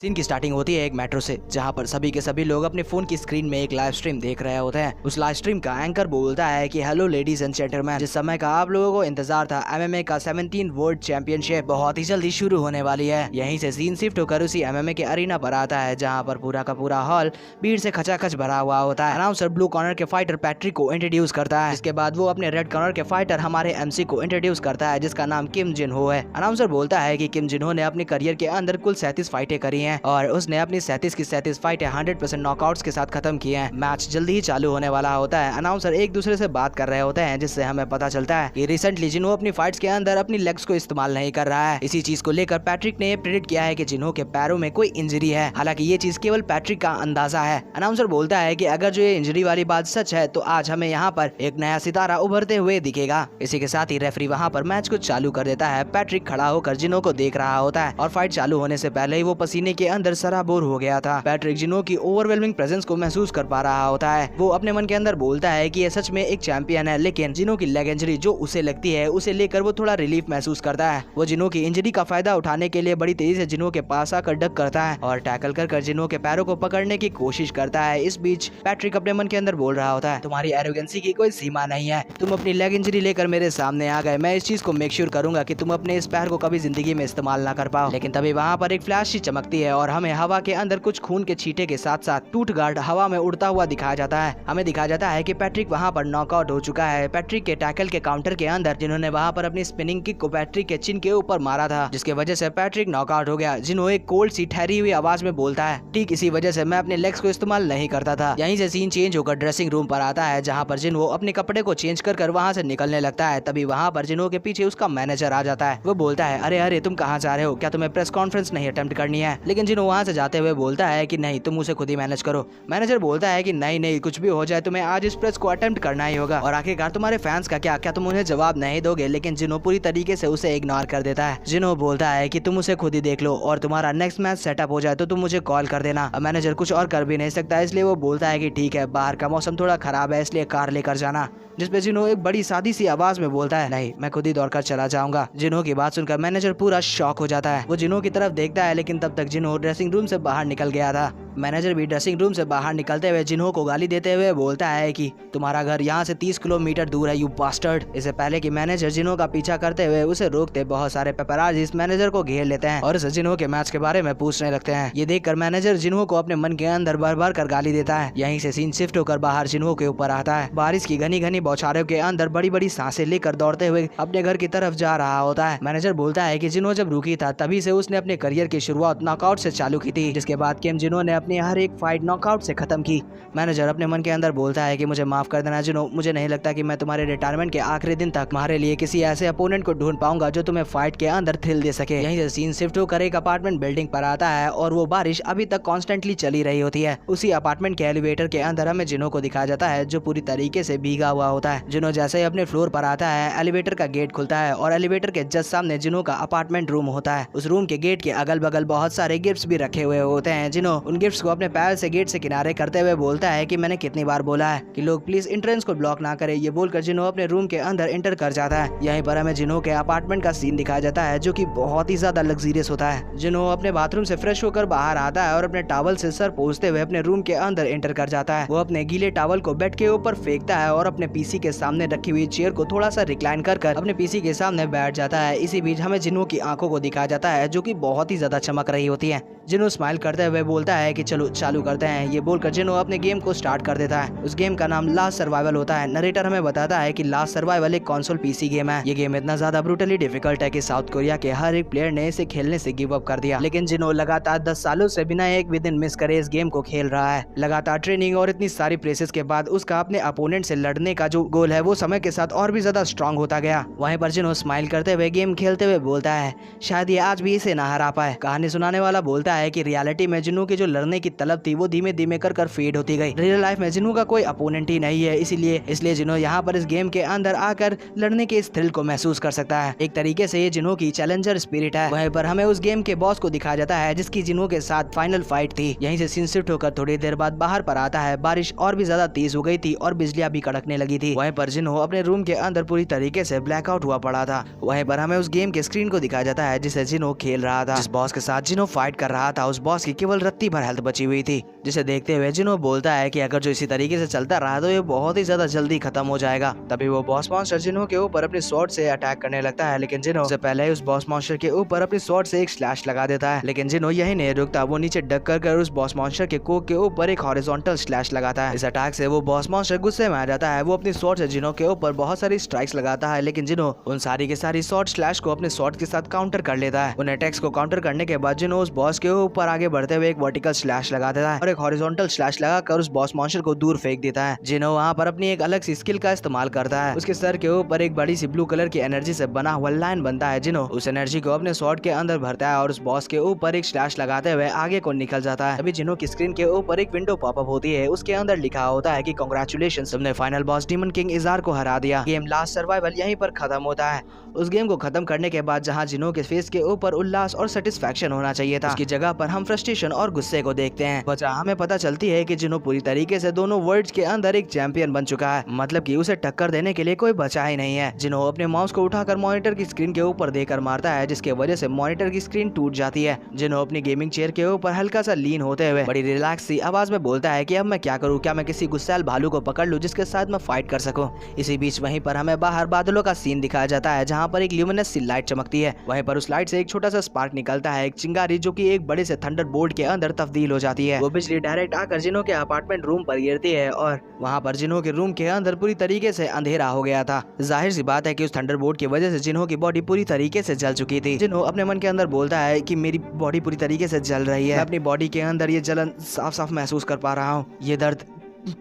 Scene की starting होती है एक मेट्रो से, जहाँ पर सभी के सभी लोग अपने फोन की स्क्रीन में एक लाइव स्ट्रीम देख रहे होते हैं। उस लाइव स्ट्रीम का एंकर बोलता है कि हेलो लेडीज एंड जेंटलमैन, जिस समय का आप लोगों को इंतजार था, एमएमए का 17 वर्ल्ड चैंपियनशिप बहुत ही जल्दी शुरू होने वाली है। यहीं से सीन शिफ्ट होकर उसी एमएमए के अरीना पर आता है, जहाँ पर पूरा का पूरा हॉल भीड़ से खचाखच भरा हुआ होता है। अनाउंसर ब्लू कॉर्नर के फाइटर पैट्रिक को इंट्रोड्यूस करता है, जिसके बाद वो अपने रेड कॉर्नर के फाइटर हमारे एमसी को इंट्रोड्यूस करता है, जिसका नाम किम जिन हो है। अनाउंसर बोलता है कि किम जिन हो ने अपने करियर के अंदर कुल 37 फाइटें करी हैं और उसने अपनी 37 की 37 फाइटें 100% नॉकआउट्स के साथ खत्म की हैं। मैच जल्दी ही चालू होने वाला होता है। अनाउंसर एक दूसरे से बात कर रहे होते हैं, जिससे हमें पता चलता है कि रिसेंटली जिन्हो अपनी फाइट्स के अंदर अपनी लेग्स को इस्तेमाल नहीं कर रहा है। इसी चीज को लेकर पैट्रिक ने प्रेडिक्ट किया है कि जिन्हो के पैरों में कोई इंजरी है। हालांकि ये चीज केवल पैट्रिक का अंदाजा है। अनाउंसर बोलता है कि अगर जो ये इंजरी वाली बात सच है तो आज हमें यहाँ पर एक नया सितारा उभरते हुए दिखेगा। इसी के साथ ही रेफरी वहाँ पर मैच को चालू कर देता है। पैट्रिक खड़ा होकर जिन्हो को देख रहा होता है और फाइट चालू होने से पहले ही वो पसीने के अंदर सराबोर हो गया था। पैट्रिक जिन्हो की ओवरवेलमिंग प्रेजेंस को महसूस कर पा रहा होता है। वो अपने मन के अंदर बोलता है कि ये सच में एक चैंपियन है, लेकिन जिन्हो की लेग इंजरी जो उसे लगती है उसे लेकर वो थोड़ा रिलीफ महसूस करता है। वो जिन्हो की इंजरी का फायदा उठाने के लिए बड़ी तेजी से जिन्हो के पास आकर डक करता है और टैकल कर जिन्हो के पैरों को पकड़ने की कोशिश करता है। इस बीच पैट्रिक अपने मन के अंदर बोल रहा होता है, तुम्हारी एरोगेंसी की कोई सीमा नहीं है। तुम अपनी लेग इंजरी लेकर मेरे सामने आ गए। मैं इस चीज को मेक श्योर करूंगा कि तुम अपने इस पैर को कभी जिंदगी में इस्तेमाल ना कर पाओ। लेकिन तभी वहाँ पर एक फ्लैश सी चमकती है और हमें हवा के अंदर कुछ खून के छींटे के साथ साथ टूट गार्ड हवा में उड़ता हुआ दिखाया जाता है। हमें दिखाया जाता है कि पैट्रिक वहाँ पर नॉकआउट हो चुका है। पैट्रिक के टैकल के काउंटर के अंदर जिन्होंने वहाँ पर अपनी स्पिनिंग किक को पैट्रिक के चिन के ऊपर मारा था, जिसकी वजह से पैट्रिक नॉकआउट हो गया। जिन्हों एक कोल्ड सी ठहरी हुई आवाज में बोलता है, ठीक इसी वजह से मैं अपने लेग्स को इस्तेमाल नहीं करता था। यहीं से सीन चेंज होकर ड्रेसिंग रूम पर आता है, जहाँ पर जिन्हों अपने कपड़े को चेंज कर वहाँ से निकलने लगता है। तभी वहाँ पर जिन्हों के पीछे उसका मैनेजर आ जाता है। वो बोलता है, अरे अरे तुम कहाँ जा रहे हो? क्या तुम्हें प्रेस कॉन्फ्रेंस नहीं अटेम्प्ट करनी है? लेकिन जिन्हों वहाँ से जाते हुए बोलता है कि नहीं, तुम उसे खुद ही मैनेज करो। मैनेजर बोलता है कि नहीं नहीं, कुछ भी हो जाए तुम्हें आज इस प्रेस को अटेम्प्ट करना ही होगा। और आखिरकार तुम्हारे फैंस का क्या तुम उन्हें जवाब नहीं दोगे? लेकिन जिन्हों पूरी तरीके से उसे इग्नोर कर देता है। जिन्हों बोलता है कि तुम उसे खुद ही देख लो और तुम्हारा नेक्स्ट मैच सेटअप हो जाए तो तुम मुझे कॉल कर देना। मैनेजर कुछ और कर भी नहीं सकता, इसलिए वो बोलता है कि ठीक है, बाहर का मौसम थोड़ा खराब है, इसलिए कार लेकर जाना। जिसपे जिन्हों एक बड़ी सादी सी आवाज में बोलता है, नहीं, मैं खुद ही दौड़कर चला जाऊंगा। जिन्हों की बात सुनकर मैनेजर पूरा शॉक हो जाता है। वो जिन्हों की तरफ देखता है, लेकिन तब तक जिन्हों ड्रेसिंग रूम से बाहर निकल गया था। मैनेजर भी ड्रेसिंग रूम से बाहर निकलते हुए जिन्हों को गाली देते हुए बोलता है कि तुम्हारा घर यहाँ से 30 किलोमीटर दूर है, यू बास्टर्ड। इससे पहले कि मैनेजर जिन्हों का पीछा करते हुए उसे रोकते, बहुत सारे पेपराजी इस मैनेजर को घेर लेते हैं और उसे जिन्हों के मैच के बारे में पूछने लगते हैं। ये देखकर मैनेजर जिन्हों को अपने मन के अंदर भर भर कर गाली देता है। यहीं से सीन शिफ्ट होकर बाहर जिन्हों के ऊपर आता है। बारिश की घनी घनी बौछारों के अंदर बड़ी बड़ी सांसें लेकर दौड़ते हुए अपने घर की तरफ जा रहा होता है। मैनेजर बोलता है कि जिन्हों जब रुकी था तभी से उसने अपने करियर की शुरुआत नॉकआउट से चालू की थी, जिसके बाद किम जिन्हों ने अपनी हर एक फाइट नॉकआउट से खत्म की। मैनेजर अपने मन के अंदर बोलता है कि मुझे माफ कर देना जिन्हों, मुझे नहीं लगता कि मैं तुम्हारे रिटायरमेंट के आखिरी दिन तक तुम्हारे लिए किसी ऐसे अपोनेंट को ढूंढ पाऊंगा जो तुम्हें फाइट के अंदर थ्रिल दे सके। यहीं से सीन शिफ्ट होकर एक अपार्टमेंट बिल्डिंग पर आता है और वो बारिश अभी तक कॉन्स्टेंटली चली रही होती है। उसी अपार्टमेंट के एलिवेटर के अंदर हमें जिन्हों को दिखाया जाता है, जो पूरी तरीके से भीगा हुआ होता है। जिन्हों जैसे ही अपने फ्लोर पर आता है, एलिवेटर का गेट खुलता है और एलिवेटर के जस्ट सामने जिन्हों का अपार्टमेंट रूम होता है। उस रूम के गेट के अगल बगल बहुत सारे गिफ्ट्स भी रखे हुए होते हैं। जिन्हों उन गिफ्ट्स को अपने पैर से गेट से किनारे करते हुए बोलता है कि मैंने कितनी बार बोला है कि लोग प्लीज एंट्रेंस को ब्लॉक ना करें। ये बोलकर जिन्हों अपने रूम के अंदर एंटर कर जाता है। यहीं पर हमें जिन्हों के अपार्टमेंट का सीन दिखाया जाता है, जो कि बहुत ही ज्यादा लग्जरियस होता है। जिन्हों अपने बाथरूम से फ्रेश होकर बाहर आता है और अपने टॉवल से सर पोंछते हुए अपने रूम के अंदर एंटर कर जाता है। वो अपने गीले टॉवल को बेड के ऊपर फेंकता है और अपने पीसी के सामने रखी हुई चेयर को थोड़ा सा रिक्लाइन कर अपने पीसी के सामने बैठ जाता है। इसी बीच हमें जिन्हों की आंखों को दिखाया जाता है, जो कि बहुत ही ज्यादा चमक रही होती है। जिन्हों स्माइल करते हुए बोलता है कि चलो चालू करते हैं। ये बोलकर जिन्हों अपने गेम को स्टार्ट कर देता है। उस गेम का नाम लास्ट सर्वाइवल होता है। नरेटर हमें बताता है कि लास्ट सर्वाइवल एक कंसोल पीसी गेम है। ये गेम इतना ज्यादा ब्रूटली डिफिकल्ट है कि साउथ कोरिया के हर एक प्लेयर ने इसे खेलने से गिव अप कर दिया। लेकिन जिन्हों लगातार 10 सालों से बिना एक भी दिन मिस करे इस गेम को खेल रहा है। लगातार ट्रेनिंग और इतनी सारी प्रेसेस के बाद उसका अपने अपोनेंट से लड़ने का जो गोल है वो समय के साथ और भी ज्यादा स्ट्रॉन्ग होता गया। वहीं पर जिन्हों स्माइल करते हुए गेम खेलते हुए बोलता है, शायद ये आज भी इसे ना हरा पाए। कहानी सुनाने वाला बोलता है कि रियलिटी में जिन्हों की जो लड़ने मारने की तलब थी वो धीमे धीमे कर फेड होती गई। रियल लाइफ में जिन्हों का कोई अपोनेंट ही नहीं है, इसलिए जिन्हों यहाँ पर इस गेम के अंदर आकर लड़ने के इस थ्रिल को महसूस कर सकता है। एक तरीके से ये जिन्हों की चैलेंजर स्पिरिट है। वहीं पर हमें उस गेम के बॉस को दिखाया जाता है जिसकी जिन्हों के साथ फाइनल फाइट थी। यहीं से सीन शिफ्ट होकर थोड़ी देर बाद बाहर पर आता है। बारिश और भी ज्यादा तेज हो गई थी और बिजलियां भी कड़कने लगी थी। वहीं पर जिन्हों अपने रूम के अंदर पूरी तरीके से ब्लैकआउट हुआ पड़ा था। वहीं पर हमें उस गेम के स्क्रीन को दिखाया जाता है जिसे जिन्हों खेल रहा था। जिस बॉस के साथ जिन्हों फाइट कर रहा था उस बॉस की केवल रत्ती भर हेल्थ बची हुई थी, जिसे देखते हुए जिन्हों बोलता है कि अगर जो इसी तरीके से चलता रहा तो ये बहुत ही ज्यादा जल्दी खत्म हो जाएगा। तभी वो बॉस मॉन्स्टर जिन्हों के ऊपर अपनी स्वॉर्ड से अटैक करने लगता है, लेकिन जिन्हों से पहले उस बॉस मॉन्स्टर के ऊपर अपनी स्वॉर्ड से एक स्लैश लगा देता है। लेकिन जिन्हों यही नहीं रुकता, वो नीचे डक कर उस बॉस मॉन्स्टर के कोक के ऊपर एक हॉरिजॉन्टल स्लैश लगाता है। इस अटैक से वो बॉस मॉन्स्टर गुस्से में आ जाता है। वो अपनी स्वॉर्ड से जिन्हों के ऊपर बहुत सारी स्ट्राइक्स लगाता है, लेकिन जिन्हों उन सारी की सारी स्वॉर्ड स्लैश को अपने स्वॉर्ड के साथ काउंटर कर लेता है। उन अटैक्स को काउंटर करने के बाद जिन्हों उस बॉस के ऊपर आगे बढ़ते हुए एक वर्टिकल स्लैश लगा देता है और एक हॉरिजॉन्टल स्लैश लगाकर उस बॉस मॉन्स्टर को दूर फेंक देता है। जिन्हों वहाँ पर अपनी एक अलग सी स्किल का इस्तेमाल करता है। उसके सर के ऊपर एक बड़ी सी ब्लू कलर की एनर्जी से बना हुआ लाइन बनता है। जिन्हों उस एनर्जी को अपने स्वॉर्ड के अंदर भरता है और उस बॉस के ऊपर एक स्लैश लगाते हुए आगे को निकल जाता है। अभी जिन्हों की स्क्रीन के ऊपर एक विंडो पॉपअप होती है। उसके अंदर लिखा होता है कि कांग्रेचुलेशंस, तुमने फाइनल बॉस डीमन किंग इजार को हरा दिया। गेम लास्ट सर्वाइवल यहीं पर खत्म होता है। उस गेम को खत्म करने के बाद जहां जिन्हों के फेस के ऊपर उल्लास और सेटिस्फैक्शन होना चाहिए था, उसकी जगह पर हम फ्रस्ट्रेशन और गुस्से को देखते हैं। बचा हमें पता चलती है कि जिन्हों पूरी तरीके से दोनों वर्ल्ड्स के अंदर एक चैंपियन बन चुका है, मतलब कि उसे टक्कर देने के लिए कोई बचा ही नहीं है। जिन्हों अपने माउस को उठाकर मॉनिटर की स्क्रीन के ऊपर देकर मारता है, जिसके वजह से मॉनिटर की स्क्रीन टूट जाती है। जिन्हों अपनी गेमिंग चेयर के ऊपर हल्का सा लीन होते हुए बड़ी रिलैक्स सी आवाज में बोलता है कि अब मैं क्या करूं, क्या मैं किसी गुस्सैल भालू को पकड़ लूं जिसके साथ मैं फाइट कर सकूं। इसी बीच वहीं पर हमें बाहर बादलों का सीन दिखाया जाता है जहां पर एक ल्यूमिनस सी लाइट चमकती है। वहीं पर उस लाइट से एक छोटा सा स्पार्क निकलता है, एक चिंगारी जो कि एक बड़े से थंडरबोल्ट के अंदर तब्दील हो जाती है। वो बिजली डायरेक्ट आकर जिन्हों के अपार्टमेंट रूम पर गिरती है और वहां पर जिन्हों के रूम के अंदर पूरी तरीके से अंधेरा हो गया था। जाहिर सी बात है कि उस थंडरबोल्ट की वजह से जिन्हों की बॉडी पूरी तरीके से जल चुकी थी। जिन्हों अपने मन के अंदर बोलता है कि मेरी बॉडी पूरी तरीके से जल रही है, अपनी बॉडी के अंदर ये जलन साफ साफ महसूस कर पा रहा हूँ, ये दर्द,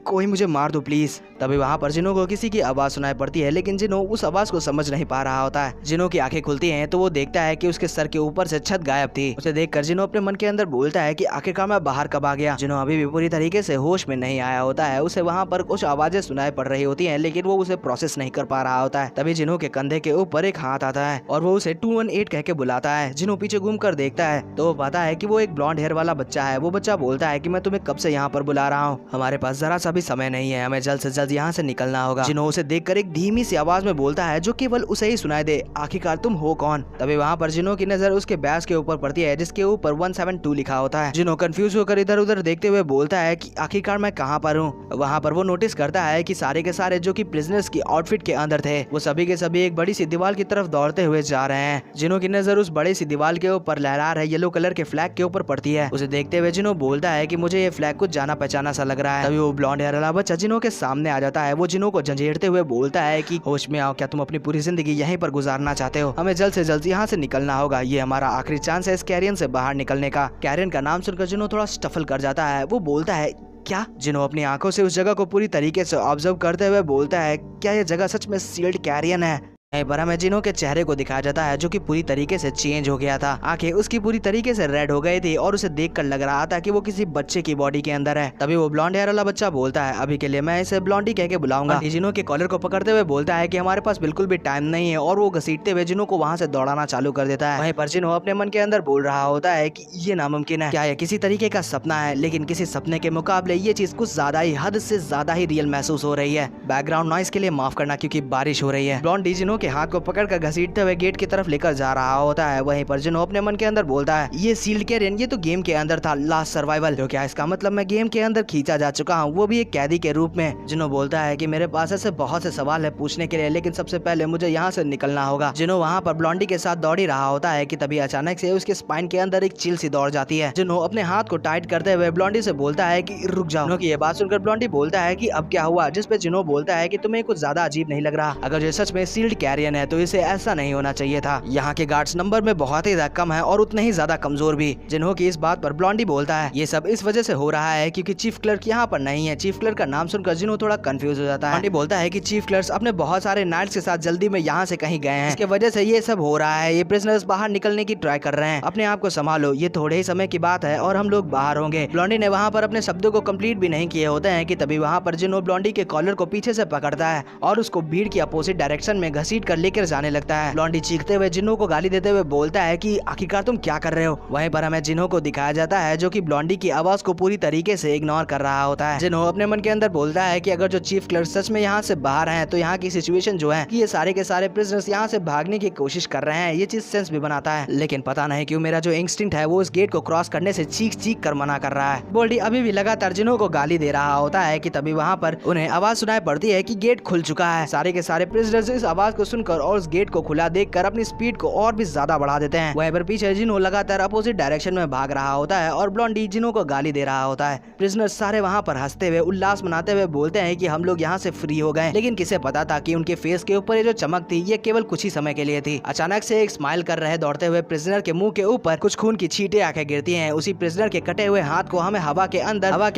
कोई मुझे मार दो प्लीज। तभी वहाँ पर जिन्हों को किसी की आवाज सुनाई पड़ती है, लेकिन जिन्हों उस आवाज को समझ नहीं पा रहा होता है। जिन्हों की आंखें खुलती हैं तो वो देखता है कि उसके सर के ऊपर से छत गायब थी। उसे देखकर जिन्हों अपने मन के अंदर बोलता है कि आखिरकार मैं बाहर कब आ गया। जिन्हों अभी भी पूरी तरीके से होश में नहीं आया होता है। उसे वहाँ पर कुछ आवाजें सुनाई पड़ रही होती है, लेकिन वो उसे प्रोसेस नहीं कर पा रहा होता है। तभी जिन्हों के कंधे के ऊपर एक हाथ आता है और वो उसे 218 कह के बुलाता है। जिन्हों पीछे घूम कर देखता है तो वो पाता है कि वो एक ब्लॉन्ड हेयर वाला बच्चा है। वो बच्चा बोलता है कि मैं तुम्हें कब से यहाँ पर बुला रहा हूँ, हमारे पास जरा सा भी समय नहीं है, हमें जल्द से जल्द यहाँ से निकलना होगा। जिन्हों उसे देखकर एक धीमी सी आवाज में बोलता है जो केवल उसे ही सुनाई दे, आखिरकार तुम हो कौन। तभी वहाँ पर जिन्हों की नजर उसके बैग के ऊपर पड़ती है जिसके ऊपर 172 लिखा होता है। जिन्हों कंफ्यूज होकर इधर उधर देखते हुए बोलता है कि आखिरकार मैं कहाँ पर हूँ। वहाँ पर वो नोटिस करता है कि सारे के सारे जो कि प्रिजनर्स की आउटफिट के अंदर थे वो सभी के सभी एक बड़ी सी दीवार की तरफ दौड़ते हुए जा रहे हैं। जिन्हों की नजर उस बड़ी सी दीवार के ऊपर लहरा रहे येलो कलर के फ्लैग के ऊपर पड़ती है। उसे देखते हुए जिन्हों बोलता है कि मुझे ये फ्लैग कुछ जाना पहचाना सा लग रहा है। तभी वो ब्लॉन्ड हेयर वाला बच्चा जिन्हों के सामने आ जाता है। वो जिन्हों को झंझेड़ते हुए बोलता है कि होश में आओ, क्या तुम अपनी पूरी जिंदगी यहीं पर गुजारना चाहते हो, हमें जल्द से जल्द यहाँ से निकलना होगा, ये हमारा आखिरी चांस है इस कैरियन से बाहर निकलने का। कैरियन का नाम सुनकर जिन्हों थोड़ा स्टफल कर जाता है। वो बोलता है क्या। जिन्हों अपनी आंखों से उस जगह को पूरी तरीके से ऑब्जर्व करते हुए बोलता है क्या ये जगह सच में सील्ड कैरियन है। यहीं पर हमें जिन्हों के चेहरे को दिखाया जाता है जो कि पूरी तरीके से चेंज हो गया था। आंखें उसकी पूरी तरीके से रेड हो गई थी और उसे देखकर लग रहा था कि वो किसी बच्चे की बॉडी के अंदर है। तभी वो ब्लॉन्ड हेयर वाला बच्चा बोलता है अभी के लिए मैं इसे ब्लॉन्डी कह के बुलाऊंगा। जिन्हों के कॉलर को पकड़ते हुए बोलता है कि हमारे पास बिल्कुल भी टाइम नहीं है और वो घसीटते हुए जिन्हों को वहाँ से दौड़ाना चालू कर देता है। वहीं पर जिन्हों अपने मन के अंदर बोल रहा होता है कि ये नामुमकिन है, क्या ये किसी तरीके का सपना है। लेकिन किसी सपने के मुकाबले ये चीज कुछ ज्यादा ही, हद से ज्यादा ही रियल महसूस हो रही है। बैकग्राउंड नॉइस के लिए माफ करना क्योंकि बारिश हो रही है। ब्लॉन्डी जिन्हों के हाथ को पकड़ घसीटते हुए गेट की तरफ लेकर जा रहा होता है। वहीं पर जिन्हों अपने मन के अंदर बोलता है ये सील्ड कैरियन, ये तो गेम के अंदर था लास्ट सर्वाइवल, तो क्या इसका मतलब मैं गेम के अंदर खींचा जा चुका हूँ, वो भी एक कैदी के रूप में। जिन्हों बोलता है कि मेरे पास ऐसे बहुत से सवाल है पूछने के लिए, लेकिन सबसे पहले मुझे यहाँ से निकलना होगा। जिन्हों वहाँ पर ब्लॉन्डी के साथ दौड़ ही रहा होता है कि तभी अचानक से उसके स्पाइन के अंदर एक चिल सी दौड़ जाती है। जिन्हों अपने हाथ को टाइट करते हुए ब्लॉन्डी से बोलता है कि रुक जाओ। ये बात सुनकर ब्लॉन्डी बोलता है कि अब क्या हुआ, जिस पे जिन्हों बोलता है कि तुम्हें कुछ ज्यादा अजीब नहीं लग रहा, अगर ये सच में सील्ड आर्यन है तो इसे ऐसा नहीं होना चाहिए था। यहाँ के गार्ड्स नंबर में बहुत ही ज्यादा कम है और उतने ही ज्यादा कमजोर भी। जिन्हों की इस बात पर ब्लॉन्डी बोलता है ये सब इस वजह से हो रहा है क्योंकि चीफ क्लर्क यहाँ पर नहीं है। चीफ क्लर्क का नाम सुनकर जिन्हों थोड़ा कंफ्यूज हो जाता है। ब्लॉन्डी बोलता है कि चीफ क्लर्क अपने बहुत सारे नाइट्स के साथ जल्दी में यहाँ से कहीं गए हैं, इसके वजह से ये सब हो रहा है। ये प्रिजनर्स बाहर निकलने की ट्राई कर रहे हैं, अपने आप को संभालो, ये थोड़े ही समय की बात है और हम लोग बाहर होंगे। ब्लॉन्डी ने वहाँ पर अपने शब्दों को कंप्लीट भी नहीं किए होते हैं कि तभी वहाँ पर जिन्हों ब्लॉन्डी के कॉलर को पीछे से पकड़ता है और उसको भीड़ की अपोजिट डायरेक्शन में घसीट कर लेकर जाने लगता है। ब्लॉन्डी चीखते हुए जिन्हों को गाली देते हुए बोलता है कि आखिरकार तुम क्या कर रहे हो। वहीं पर हमें जिन्हों को दिखाया जाता है जो कि ब्लॉन्डी की आवाज को पूरी तरीके से इग्नोर कर रहा होता है। जिन्हों अपने मन के अंदर बोलता है कि अगर जो चीफ क्लर्क सच में यहाँ से बाहर हैं तो यहाँ की सिचुएशन जो है कि ये सारे के सारे प्रिजनर्स यहाँ से भागने की कोशिश कर रहे हैं, ये चीज सेंस भी बनाता है। लेकिन पता नहीं क्यों मेरा जो इंस्टिंक्ट है वो इस गेट को क्रॉस करने से चीख चीख कर मना कर रहा है। बोल्डी अभी भी लगातार जिन्हों को गाली दे रहा होता है कि तभी वहाँ पर उन्हें आवाज सुनाई पड़ती है कि गेट खुल चुका है। सारे के सारे प्रिजनर्स इस आवाज को सुनकर और उस गेट को खुला देखकर अपनी स्पीड को और भी ज्यादा बढ़ा देते हैं। वहीं पर पीछे जिन्हों लगातार अपोजिट डायरेक्शन में भाग रहा होता है और ब्लॉन्डी जिन्हों को गाली दे रहा होता है। प्रिजनर्स सारे वहाँ पर हंसते हुए उल्लास मनाते हुए बोलते हैं कि हम लोग यहाँ से फ्री हो गए, लेकिन किसे पता था कि उनके फेस के ऊपर ये जो चमक थी ये केवल कुछ ही समय के लिए थी। अचानक से एक स्माइल कर रहे दौड़ते हुए प्रिजनर के मुंह के ऊपर कुछ खून की छींटे आके गिरती हैं। उसी प्रिजनर के कटे हुए हाथ को हमें हवा के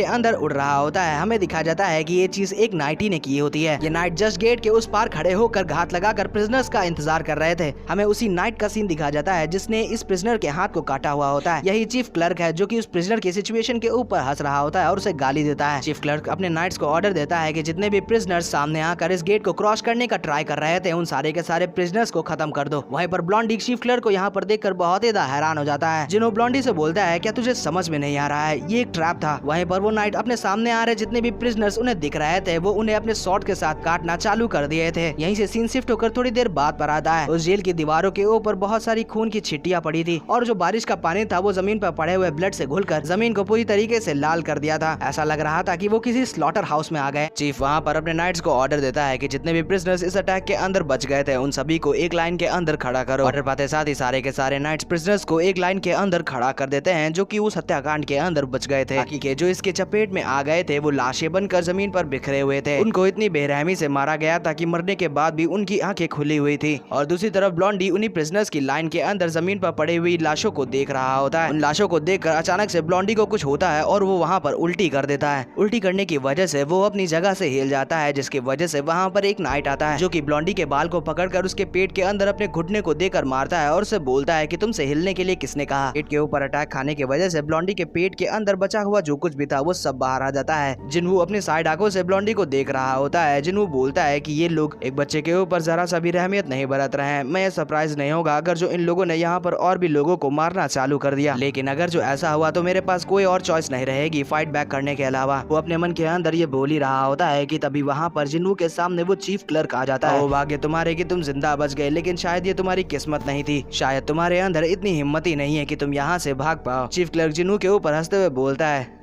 अंदर उड़ रहा होता है। हमें दिखाया जाता है कि ये चीज एक नाइटी ने की होती है। ये नाइट जस्ट गेट के उस पार खड़े होकर घात लगाकर प्रिजनर्स का इंतजार कर रहे थे। हमें उसी नाइट का सीन दिखाया जाता है जिसने इस प्रिजनर के हाथ को काटा हुआ होता है। यही चीफ क्लर्क है जो कि उस प्रिजनर की सिचुएशन के ऊपर हंस रहा होता है और उसे गाली देता है। चीफ क्लर्क अपने नाइट्स को ऑर्डर देता है कि जितने भी प्रिजनर्स सामने आकर इस गेट को क्रॉस करने का ट्राई कर रहे थे उन सारे के सारे प्रिजनर्स को खत्म कर दो। वहीं पर ब्लॉन्डी चीफ क्लर्क को यहाँ पर देखकर बहुत ही हैरान हो जाता है। जिन्हों ब्लॉन्डी से बोलता है क्या तुझे समझ में नहीं आ रहा है, ये एक ट्रैप था। वहीं पर वो नाइट अपने सामने आ रहे जितने भी प्रिजनर्स उन्हें दिख रहे थे वो उन्हें अपने शॉट के साथ काटना चालू कर दिए थे। यहीं से सीन शिफ्ट होकर थोड़ी देर बाद पर आता है। उस जेल की दीवारों के ऊपर बहुत सारी खून की छिट्टियां पड़ी थी और जो बारिश का पानी था वो जमीन पर पड़े हुए ब्लड से घुलकर जमीन को पूरी तरीके से लाल कर दिया था। ऐसा लग रहा था कि वो किसी स्लॉटर हाउस में आ गए। चीफ वहाँ पर अपने नाइट्स को ऑर्डर देता है कि जितने भी प्रिजनर्स इस अटैक के अंदर बच गए थे उन सभी को एक लाइन के अंदर खड़ा करो। ऑर्डर पाते साथ ही सारे के सारे नाइट्स प्रिजनर्स को एक लाइन के अंदर खड़ा कर देते हैं जो कि उस हत्याकांड के अंदर बच गए थे। बाकी के जो इसके चपेट में आ गए थे वो लाशें बनकर जमीन पर बिखरे हुए थे। उनको इतनी बेरहमी से मारा गया था कि मरने के बाद भी उनकी आंखें खुली हुई थी। और दूसरी तरफ ब्लॉन्डी उन्हीं प्रिजनर्स की लाइन के अंदर जमीन पर पड़ी हुई लाशों को देख रहा होता है। उन लाशों को देखकर अचानक से ब्लॉन्डी को कुछ होता है और वो वहाँ पर उल्टी कर देता है। उल्टी करने की वजह से वो अपनी जगह से हिल जाता है जिसकी वजह से वहाँ पर एक नाइट आता है जो कि ब्लॉन्डी के बाल को पकड़कर उसके पेट के अंदर अपने घुटने को देकर मारता है और उसे बोलता है कि तुमसे हिलने के लिए किसने कहा। पेट के ऊपर अटैक खाने की वजह से ब्लॉन्डी के पेट के अंदर बचा हुआ जो कुछ भी था वो सब बाहर आ जाता है। जिन्हों अपनी साइड आंखों से ब्लॉन्डी को देख रहा होता है। जिन्हों बोलता है कि ये लोग एक बच्चे के ऊपर जरा सा भी रहमियत नहीं बरत रहे हैं। मैं सरप्राइज नहीं होगा अगर जो इन लोगों ने यहाँ पर और भी लोगों को मारना चालू कर दिया, लेकिन अगर जो ऐसा हुआ तो मेरे पास कोई और चॉइस नहीं रहेगी फाइट बैक करने के अलावा। वो अपने मन के अंदर ये बोल ही रहा होता है कि तभी वहाँ पर जिन्हों के सामने वो चीफ क्लर्क आ जाता है। वो भाग्य तुम्हारे कि तुम जिंदा बच गए, लेकिन शायद ये तुम्हारी किस्मत नहीं थी। शायद तुम्हारे अंदर इतनी हिम्मत ही नहीं है कि तुम यहाँ से भाग पाओ। चीफ क्लर्क जिन्हों के ऊपर हंसते हुए बोलता है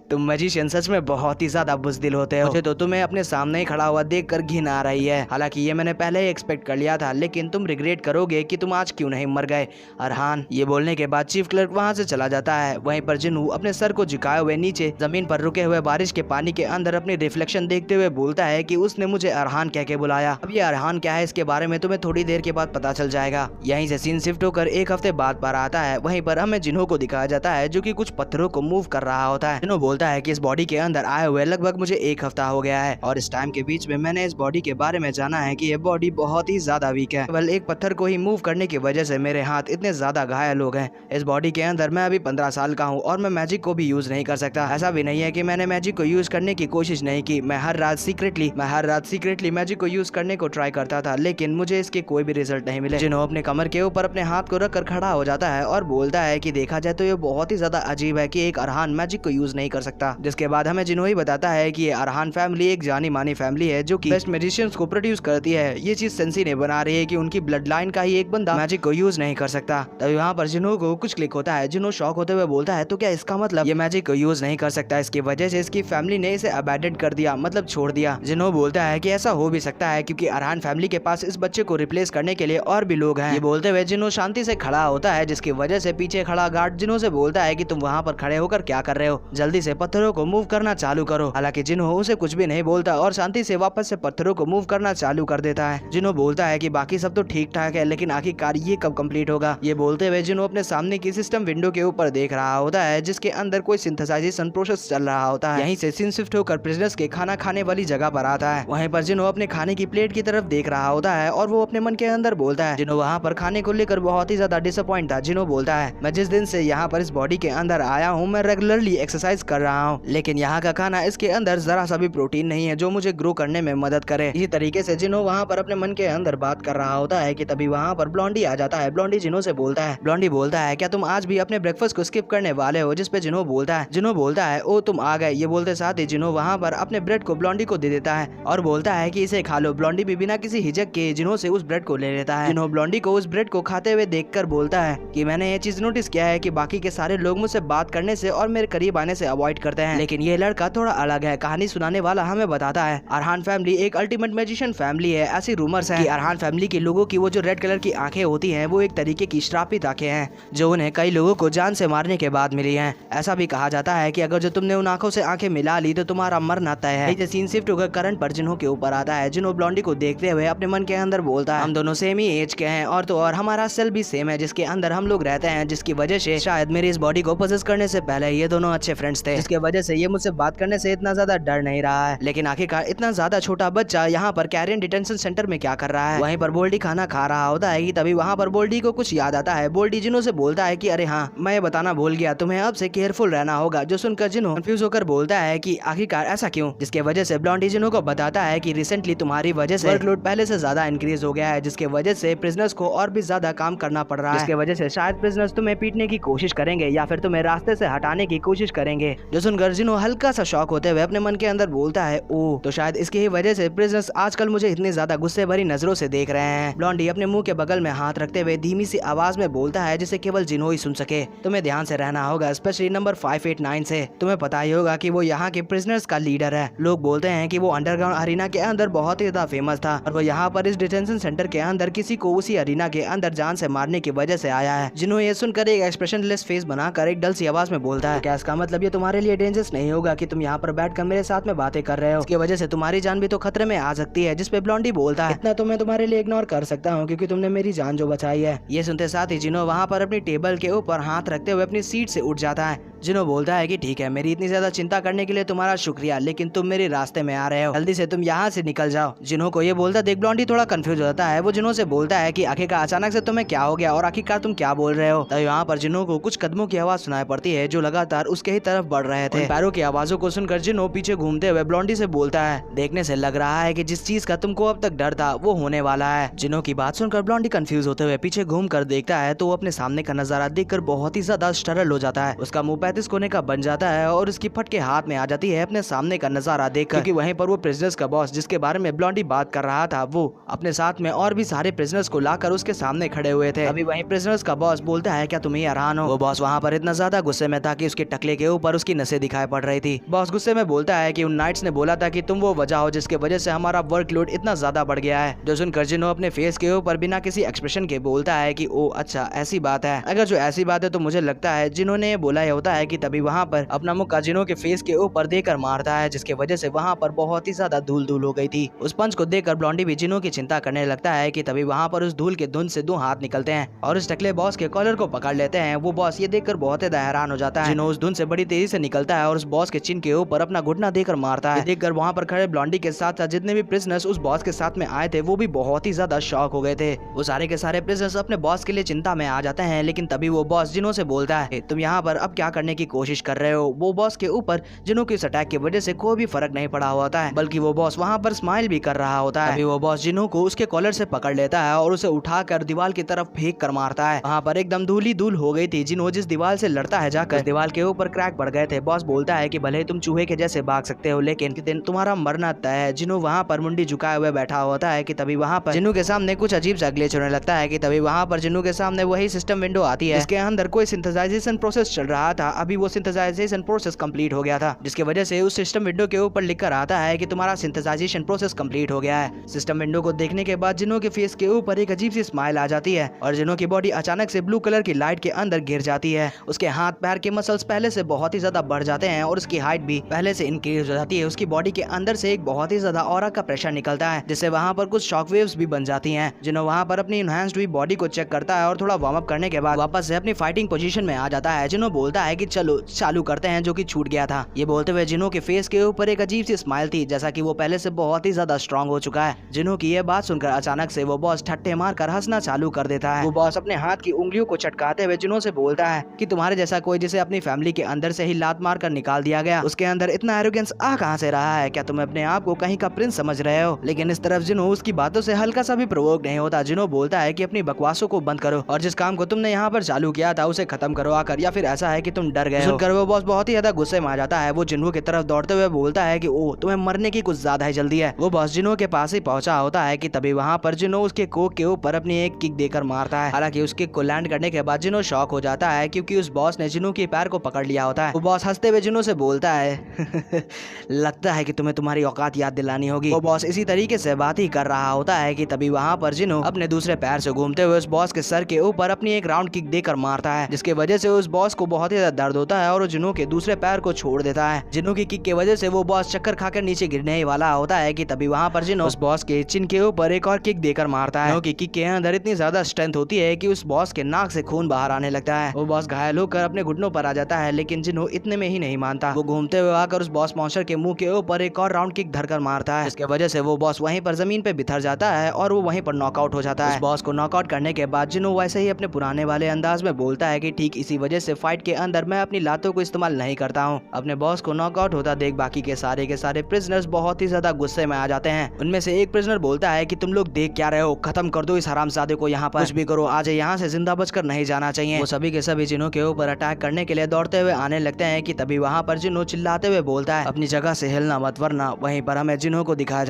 तुम मैजिशियन सच में बहुत ही ज्यादा बुज़दिल होते हो। मुझे तो तुम्हें अपने सामने ही खड़ा हुआ देखकर घिन आ रही है। हालांकि ये मैंने पहले ही एक्सपेक्ट कर लिया था, लेकिन तुम रिग्रेट करोगे कि तुम आज क्यों नहीं मर गए अरहान। ये बोलने के बाद चीफ क्लर्क वहाँ से चला जाता है। वहीं पर जिन्हों अपने सर को झुकाए हुए नीचे जमीन पर रुके हुए बारिश के पानी के अंदर अपनी रिफ्लेक्शन देखते हुए बोलता है कि उसने मुझे अरहान कह के बुलाया। अब ये अरहान क्या है इसके बारे में तुम्हें थोड़ी देर के बाद पता चल जाएगा। यहीं से सीन शिफ्ट होकर एक हफ्ते बाद पर आता है। वहीं पर हमें जिन्हों को दिखाया जाता है जो कि कुछ पत्थरों को मूव कर रहा होता है। जिन्हों बोलता है कि इस बॉडी के अंदर आए हुए लगभग मुझे एक हफ्ता हो गया है और इस टाइम के बीच में मैंने इस बॉडी के बारे में जाना है कि ये बॉडी बहुत ही ज्यादा वीक है। केवल एक पत्थर को ही मूव करने की वजह से मेरे हाथ इतने ज्यादा घायल हो गए। इस बॉडी के अंदर मैं अभी 15 साल का हूँ और मैं मैजिक को भी यूज नहीं कर सकता। ऐसा भी नहीं है कि मैंने मैजिक को यूज करने की कोशिश नहीं की। मैं हर रात सीक्रेटली मैजिक को यूज करने को ट्राई करता था, लेकिन मुझे इसके कोई भी रिजल्ट नहीं मिले। जिन्हों अपने कमर के ऊपर अपने हाथ को रखकर खड़ा हो जाता है और बोलता है कि देखा जाए तो ये बहुत ही ज्यादा अजीब है कि एक अरहान मैजिक को यूज नहीं कर सकता। जिसके बाद हमें जिन्हों ही बताता है कि ये अरहान फैमिली एक जानी मानी फैमिली है जो कि बेस्ट मैजिशियंस को प्रोड्यूस करती है। ये चीज सेंसी ने बना रही है कि उनकी ब्लड लाइन का ही एक बंदा मैजिक को यूज नहीं कर सकता। तभी वहाँ पर जिन्हों को कुछ क्लिक होता है। जिन्हों शॉक होते हुए बोलता है तो क्या इसका मतलब ये मैजिक को यूज नहीं कर सकता, इसकी वजह से इसकी फैमिली ने इसे अबैंडन कर दिया, मतलब छोड़ दिया। जिन्हों बोलता है कि ऐसा हो भी सकता है क्योंकि अरहान फैमिली के पास इस बच्चे को रिप्लेस करने के लिए और भी लोग हैं। ये बोलते हुए जिन्हों शांति से खड़ा होता है, जिसकी वजह से पीछे खड़ा गार्ड जिन्हों से बोलता है कि तुम वहाँ पर खड़े होकर क्या क्या कर रहे हो, जल्दी से पत्थरों को मूव करना चालू करो। हालांकि जिन्हो उसे कुछ भी नहीं बोलता और शांति से वापस से पत्थरों को मूव करना चालू कर देता है। जिन्हो बोलता है कि बाकी सब तो ठीक ठाक है, लेकिन आखिरकार ये कब कंप्लीट होगा। ये बोलते हुए जिन्हो अपने सामने की सिस्टम विंडो के ऊपर देख रहा होता है, जिसके अंदर कोई सिंथेसाइजेशन प्रोसेस चल रहा होता है। यहीं से सीन शिफ्ट होकर प्रिजनर्स के खाना खाने वाली जगह पर आता है। वहीं पर जिन्हो अपने खाने की प्लेट की तरफ देख रहा होता है और वो अपने मन के अंदर बोलता है। जिन्हो वहाँ पर खाने को लेकर बहुत ही ज्यादा डिसअपॉइंट था। जिन्हो बोलता है, मैं जिस दिन से यहाँ पर इस बॉडी के अंदर आया हूँ, मैं रेगुलरली एक्सरसाइज कर रहा हूँ, लेकिन यहाँ का खाना इसके अंदर जरा सा भी प्रोटीन नहीं है जो मुझे ग्रो करने में मदद करे। इसी तरीके से जिन्हो वहाँ पर अपने मन के अंदर बात कर रहा होता है कि तभी वहाँ पर ब्लॉन्डी आ जाता है। ब्लॉन्डी जिन्हो से बोलता है, ब्लॉन्डी बोलता है, क्या तुम आज भी अपने ब्रेकफास्ट को स्किप करने वाले हो। जिसपे जिन्हो बोलता है, ओ तुम आ गए। ये बोलते साथ ही जिन्हो वहाँ पर अपने ब्रेड को ब्लॉन्डी को दे देता है और बोलता है कि इसे खा लो। ब्लॉन्डी भी बिना किसी हिचक के जिन्हो से उस ब्रेड को ले लेता है। जिन्हो ब्लॉन्डी को उस ब्रेड को खाते हुए देखकर बोलता है कि मैंने ये चीज नोटिस किया है कि बाकी के सारे लोग मुझसे बात करने से और मेरे करीब आने से अवॉइड करते हैं, लेकिन ये लड़का थोड़ा अलग है। कहानी सुनाने वाला हमें बताता है, अरहान फैमिली एक अल्टीमेट मैजिशियन फैमिली है। ऐसी रूमर्स है कि अरहान फैमिली के लोगों की वो जो रेड कलर की आंखें होती हैं, वो एक तरीके की श्रापित आंखें हैं जो उन्हें कई लोगों को जान से मारने के बाद मिली हैं। ऐसा भी कहा जाता है कि अगर जो तुमने उन आंखों से आंखें मिला ली तो तुम्हारा मरना तय है। सीन शिफ्ट होकर करंट पर जिन्हो के ऊपर आता है। जिन्हो ब्लॉन्डी को देखते हुए अपने मन के अंदर बोलता है, हम दोनों सेम ही एज के हैं और तो और हमारा सेल भी सेम है जिसके अंदर हम लोग रहते हैं, जिसकी वजह से शायद मेरी इस बॉडी को पोसेस करने से पहले ये दोनों अच्छे फ्रेंड्स थे, जिसके वजह से ये मुझसे बात करने से इतना ज्यादा डर नहीं रहा है। लेकिन आखिरकार इतना ज्यादा छोटा बच्चा यहाँ पर कैरियन डिटेंशन सेंटर में क्या कर रहा है। वहीं पर बोल्डी खाना खा रहा होता है कि तभी वहाँ पर बोल्डी को कुछ याद आता है। बोल्डी जिन्हो से बोलता है कि अरे हाँ, मैं ये बताना भूल गया, तुम्हें अब से केयरफुल रहना होगा। जो सुनकर जिन्हो कंफ्यूज होकर बोलता है कि आखिरकार ऐसा क्यों, जिसके वजह से ब्लॉन्डी जिन्हो को बताता है कि रिसेंटली तुम्हारी वजह से वर्कलोड पहले से ज्यादा इंक्रीज हो गया है, जिसके वजह से प्रिजनर्स को और भी ज्यादा काम करना पड़ रहा है, जिसके वजह से शायद प्रिजनर्स तुम्हें पीटने की कोशिश करेंगे या फिर तुम्हें रास्ते से हटाने की कोशिश करेंगे। जो सुनकर जिन्हो हल्का सा शॉक होते हुए अपने मन के अंदर बोलता है, ओह, तो शायद इसकी ही वजह से प्रिजनर्स आजकल मुझे इतनी ज्यादा गुस्से भरी नजरों से देख रहे हैं। ब्लॉन्डी अपने मुंह के बगल में हाथ रखते हुए धीमी सी आवाज में बोलता है जिसे केवल जिन्हो ही सुन सके, तुम्हें ध्यान से रहना होगा, स्पेशली नंबर 589 से। तुम्हें पता ही होगा कि वो यहाँ के प्रिजनर्स का लीडर है। लोग बोलते हैं कि वो अंडरग्राउंड अरीना के अंदर बहुत ही ज्यादा फेमस था और वो यहाँ पर इस डिटेंशन सेंटर के अंदर किसी को उसी अरीना के अंदर जान से मारने की वजह से आया है। जिन्हो ये सुनकर एक एक्सप्रेशनलेस फेस बनाकर एक डल सी आवाज में बोलता है, क्या इसका मतलब ये तुम्हारे लिए डेंजरस नहीं होगा कि तुम यहाँ पर बैठकर मेरे साथ में बातें कर रहे हो, इसकी वजह से तुम्हारी जान भी तो खतरे में आ सकती है। जिसपे ब्लॉन्डी बोलता है, इतना तो मैं तुम्हारे लिए इग्नोर कर सकता हूँ क्योंकि तुमने मेरी जान जो बचाई है। ये सुनते साथ ही जिन्हो वहाँ पर अपनी टेबल के ऊपर हाथ रखते हुए अपनी सीट से उठ जाता है। जिन्हो बोलता है कि ठीक है, मेरी इतनी ज्यादा चिंता करने के लिए तुम्हारा शुक्रिया, लेकिन तुम मेरे रास्ते में आ रहे हो, जल्दी से तुम यहाँ से निकल जाओ। जिन्हो को ये बोलता देख ब्लॉन्डी थोड़ा कंफ्यूज हो जाता है। वो जिन्हो से बोलता है कि आखिरकार अचानक से तुम्हें क्या हो गया और आखिरकार तुम क्या बोल रहे हो। तब यहाँ पर जिन्हो को कुछ कदमों की आवाज सुनाई पड़ती है जो लगातार उसके ही तरफ बढ़ रहे थे। पैरों की आवाजों को सुनकर जिन्हो पीछे घूमते हुए ब्लॉन्डी से बोलता है, देखने से लग रहा है कि जिस चीज का तुमको अब तक डर था वो होने वाला है। जिन्हो की बात सुनकर ब्लॉन्डी कंफ्यूज होते हुए पीछे घूम कर देखता है तो वो अपने सामने का नजारा देखकर बहुत ही ज्यादा स्टरल हो जाता है। उसका मुंह 35 कोने का बन जाता है और उसकी फटके हाथ में आ जाती है अपने सामने का नजारा देखकर, क्योंकि वहीं पर वो प्रिजनर्स का बॉस जिसके बारे में ब्लॉन्डी बात कर रहा था, वो अपने साथ में और भी सारे प्रिजनर्स को लाकर उसके सामने खड़े हुए थे। अभी वहीं प्रिजनर्स का बॉस बोलता है, क्या तुम ही हैरान हो। वो बॉस वहाँ पर इतना ज्यादा गुस्से में था कि उसके टकले के ऊपर उसकी नसें दिखाई पड़ रही थी। बॉस गुस्से में बोलता है कि उन नाइट्स ने बोला था कि तुम वो वजह हो जिसके वजह से हमारा वर्कलोड इतना ज्यादा बढ़ गया है। जो सुनकर जिन्हो अपने फेस के ऊपर बिना किसी एक्सप्रेशन के बोलता है कि ओ अच्छा ऐसी बात है। अगर जो ऐसी बात है तो मुझे लगता है जिन्होंने बोला होता है कि तभी वहाँ पर अपना मुक्का जिन्हो के फेस के ऊपर देकर मारता है, जिसके वजह से वहाँ पर बहुत ही ज्यादा धूल धूल हो गई थी। उस पंच को देखकर ब्लॉन्डी भी जिन्हो की चिंता करने लगता है कि तभी वहाँ पर उस धूल के धुंध से 2 हाथ निकलते हैं और उस टकले बॉस के कॉलर को पकड़ लेते हैं। वो बॉस ये देखकर बहुत ज्यादा हैरान हो जाता है। जिन्हो उस धुंध से बड़ी तेजी से निकलता है और उस बॉस के चिन के ऊपर अपना घुटना देकर मारता है। देखकर वहाँ पर खड़े ब्लॉन्डी के साथ साथ जितने भी प्रिजनर्स उस बॉस के साथ में आए थे वो भी बहुत ही ज्यादा शॉक हो गए थे। वो सारे के सारे प्रिजनर्स अपने बॉस के लिए चिंता में आ जाते हैं, लेकिन तभी वो बॉस जिन्हो से बोलता है, तुम यहाँ पर अब क्या करने की कोशिश कर रहे हो। वो बॉस के ऊपर जिन्हो की इस अटैक की वजह से कोई भी फर्क नहीं पड़ा होता है, बल्कि वो बॉस वहाँ पर स्माइल भी कर रहा होता है। अभी वो बॉस जिन्हो को उसके कॉलर से पकड़ लेता है और उसे उठाकर दीवार की तरफ फेंक कर मारता है। वहाँ पर एकदम धूली धूल हो गई थी। जिन्हो जिस दीवार से लड़ता है जाकर दीवार के ऊपर क्रैक पड़ गए थे। बॉस बोलता है कि भले तुम चूहे के जैसे भाग सकते हो लेकिन तुम्हारा मरना तय है। जिन्हो वहाँ पर मुंडी झुकाए हुए बैठा होता है कि तभी वहाँ पर जिन्हो के सामने कुछ अजीब सा ग्लिच होने लगता है कि तभी वहाँ पर जिन्हो के सामने वही सिस्टम विंडो आती है जिसके अंदर कोई सिंथेसाइजेशन प्रोसेस चल रहा था। अभी वो सिंथेसाइजेशन प्रोसेस कंप्लीट हो गया था, जिसकी वजह से उस सिस्टम विंडो के ऊपर लिखकर आता है कि तुम्हारा सिंथेसाइजेशन प्रोसेस कंप्लीट हो गया है। सिस्टम विंडो को देखने के बाद जिन्हो के फेस के ऊपर एक अजीब सी स्माइल आ जाती है और जिन्हो की बॉडी अचानक से ब्लू कलर की लाइट के अंदर गिर जाती है। उसके हाथ पैर के मसल्स पहले से बहुत ही ज्यादा बढ़ जाते हैं और उसकी हाइट भी पहले से इंक्रीज हो जाती है। उसकी बॉडी के अंदर से एक बहुत ही ज्यादा ऑरा का प्रेशर निकलता है, जिससे वहाँ पर कुछ शॉक वेव्स भी बन जाती हैं। जिन्हों वहाँ पर अपनी इनहेंस्ड हुई बॉडी को चेक करता है और थोड़ा वार्म अप करने के बाद वापस से अपनी फाइटिंग पोजीशन में आ जाता है। जिन्हों बोलता है कि चलो चालू करते हैं, जो कि छूट गया था। ये बोलते हुए जिन्हों के फेस के ऊपर एक अजीब सी स्माइल थी, जैसा कि वो पहले से बहुत ही ज्यादा स्ट्रांग हो चुका है। जिन्हों की ये बात सुनकर अचानक से वो बॉस ठट्टे मारकर हंसना चालू कर देता है। वो बॉस अपने हाथ की उंगलियों को चटकाते हुए जिन्हों से बोलता है कि तुम्हारे जैसा कोई जिसे अपनी फैमिली के अंदर से ही लात मार कर निकाल दिया गया, उसके अंदर इतना एरोगेंस आ कहां से रहा है? क्या तुम अपने आप को कहीं का प्रिंस समझ रहे हो? लेकिन इस तरफ जिन्हों उसकी बातों से हल्का सा भी प्रोवोक नहीं होता। जिन्हों बोलता है कि अपनी बकवासों को बंद करो और जिस काम को तुमने यहाँ पर चालू किया था उसे खत्म करो आकर, या फिर ऐसा है कि तुम डर गए हो। सुनकर वो बॉस बहुत ही ज्यादा गुस्से में आ जाता है। वो जिन्हों की तरफ दौड़ते हुए बोलता है कि ओ तुम्हें मरने की कुछ ज्यादा ही जल्दी है। वो बॉस जिन्हों के पास ही पहुंचा होता है कि तभी वहाँ पर जिन्हों उसके कोक के ऊपर अपनी एक किक देकर मारता है। हालांकि उसके को लैंड करने के बाद जिन्हों शॉक हो जाता है, क्योंकि उस बॉस ने जिन्हों के पैर को पकड़ लिया होता है। वो बॉस हंसते हुए जिन्हों से बोलता है लगता है कि तुम्हें तुम्हारी औकात याद दिलानी होगी। वो बॉस इसी तरीके से बात ही कर रहा होता है कि तभी वहाँ पर जिन्हों अपने दूसरे पैर से घूमते हुए उस बॉस के सर के ऊपर अपनी एक राउंड किक देकर मारता है, जिसके वजह से उस बॉस को बहुत ही ज्यादा दर्द होता है और जिन्हों के दूसरे पैर को छोड़ देता है। जिन्हों की किक की वजह से वो बॉस चक्कर खाकर नीचे गिरने ही वाला होता है कि तभी वहाँ पर जिन्हों उस बॉस के चिन के ऊपर एक और किक देकर मारता है। क्योंकि किक के अंदर इतनी ज्यादा स्ट्रेंथ होती है कि उस बॉस के नाक से खून बाहर आने लगता है। वो बॉस घायल होकर अपने घुटनों पर आ जाता है, लेकिन जिन्हों इतने में ही नहीं मानता। वो घूमते हुए आकर उस बॉस मॉन्स्टर के मुंह के ऊपर एक और राउंड किक धरकर मारता है, इसके वजह से वो बॉस वहीं पर जमीन पे बिथर जाता है और वो वहीं पर नॉकआउट हो जाता है। उस बॉस को नॉकआउट करने के बाद जिन्हों वैसे ही अपने पुराने वाले अंदाज में बोलता है कि ठीक इसी वजह से फाइट के अंदर मैं अपनी लातों को इस्तेमाल नहीं करता हूँ। अपने बॉस को नॉकआउट होता देख बाकी के सारे प्रिजनर्स बहुत ही ज्यादा गुस्से में आ जाते हैं। उनमें से एक प्रिजनर बोलता है कि तुम लोग देख क्या रहे हो, खत्म कर दो इस हरामजादे को, यहाँ पर कुछ भी करो, आज यहाँ से जिंदा बचकर नहीं जाना चाहिए। वो सभी के सभी जिन्हों के ऊपर अटैक करने के लिए दौड़ते हुए आने लगते हैं कि तभी वहाँ पर जिन्हों चिल्लाते हुए बोलता है अपनी जगह से हिलना मत, वरना वहीं पर हमें जिन्हों को दिखाया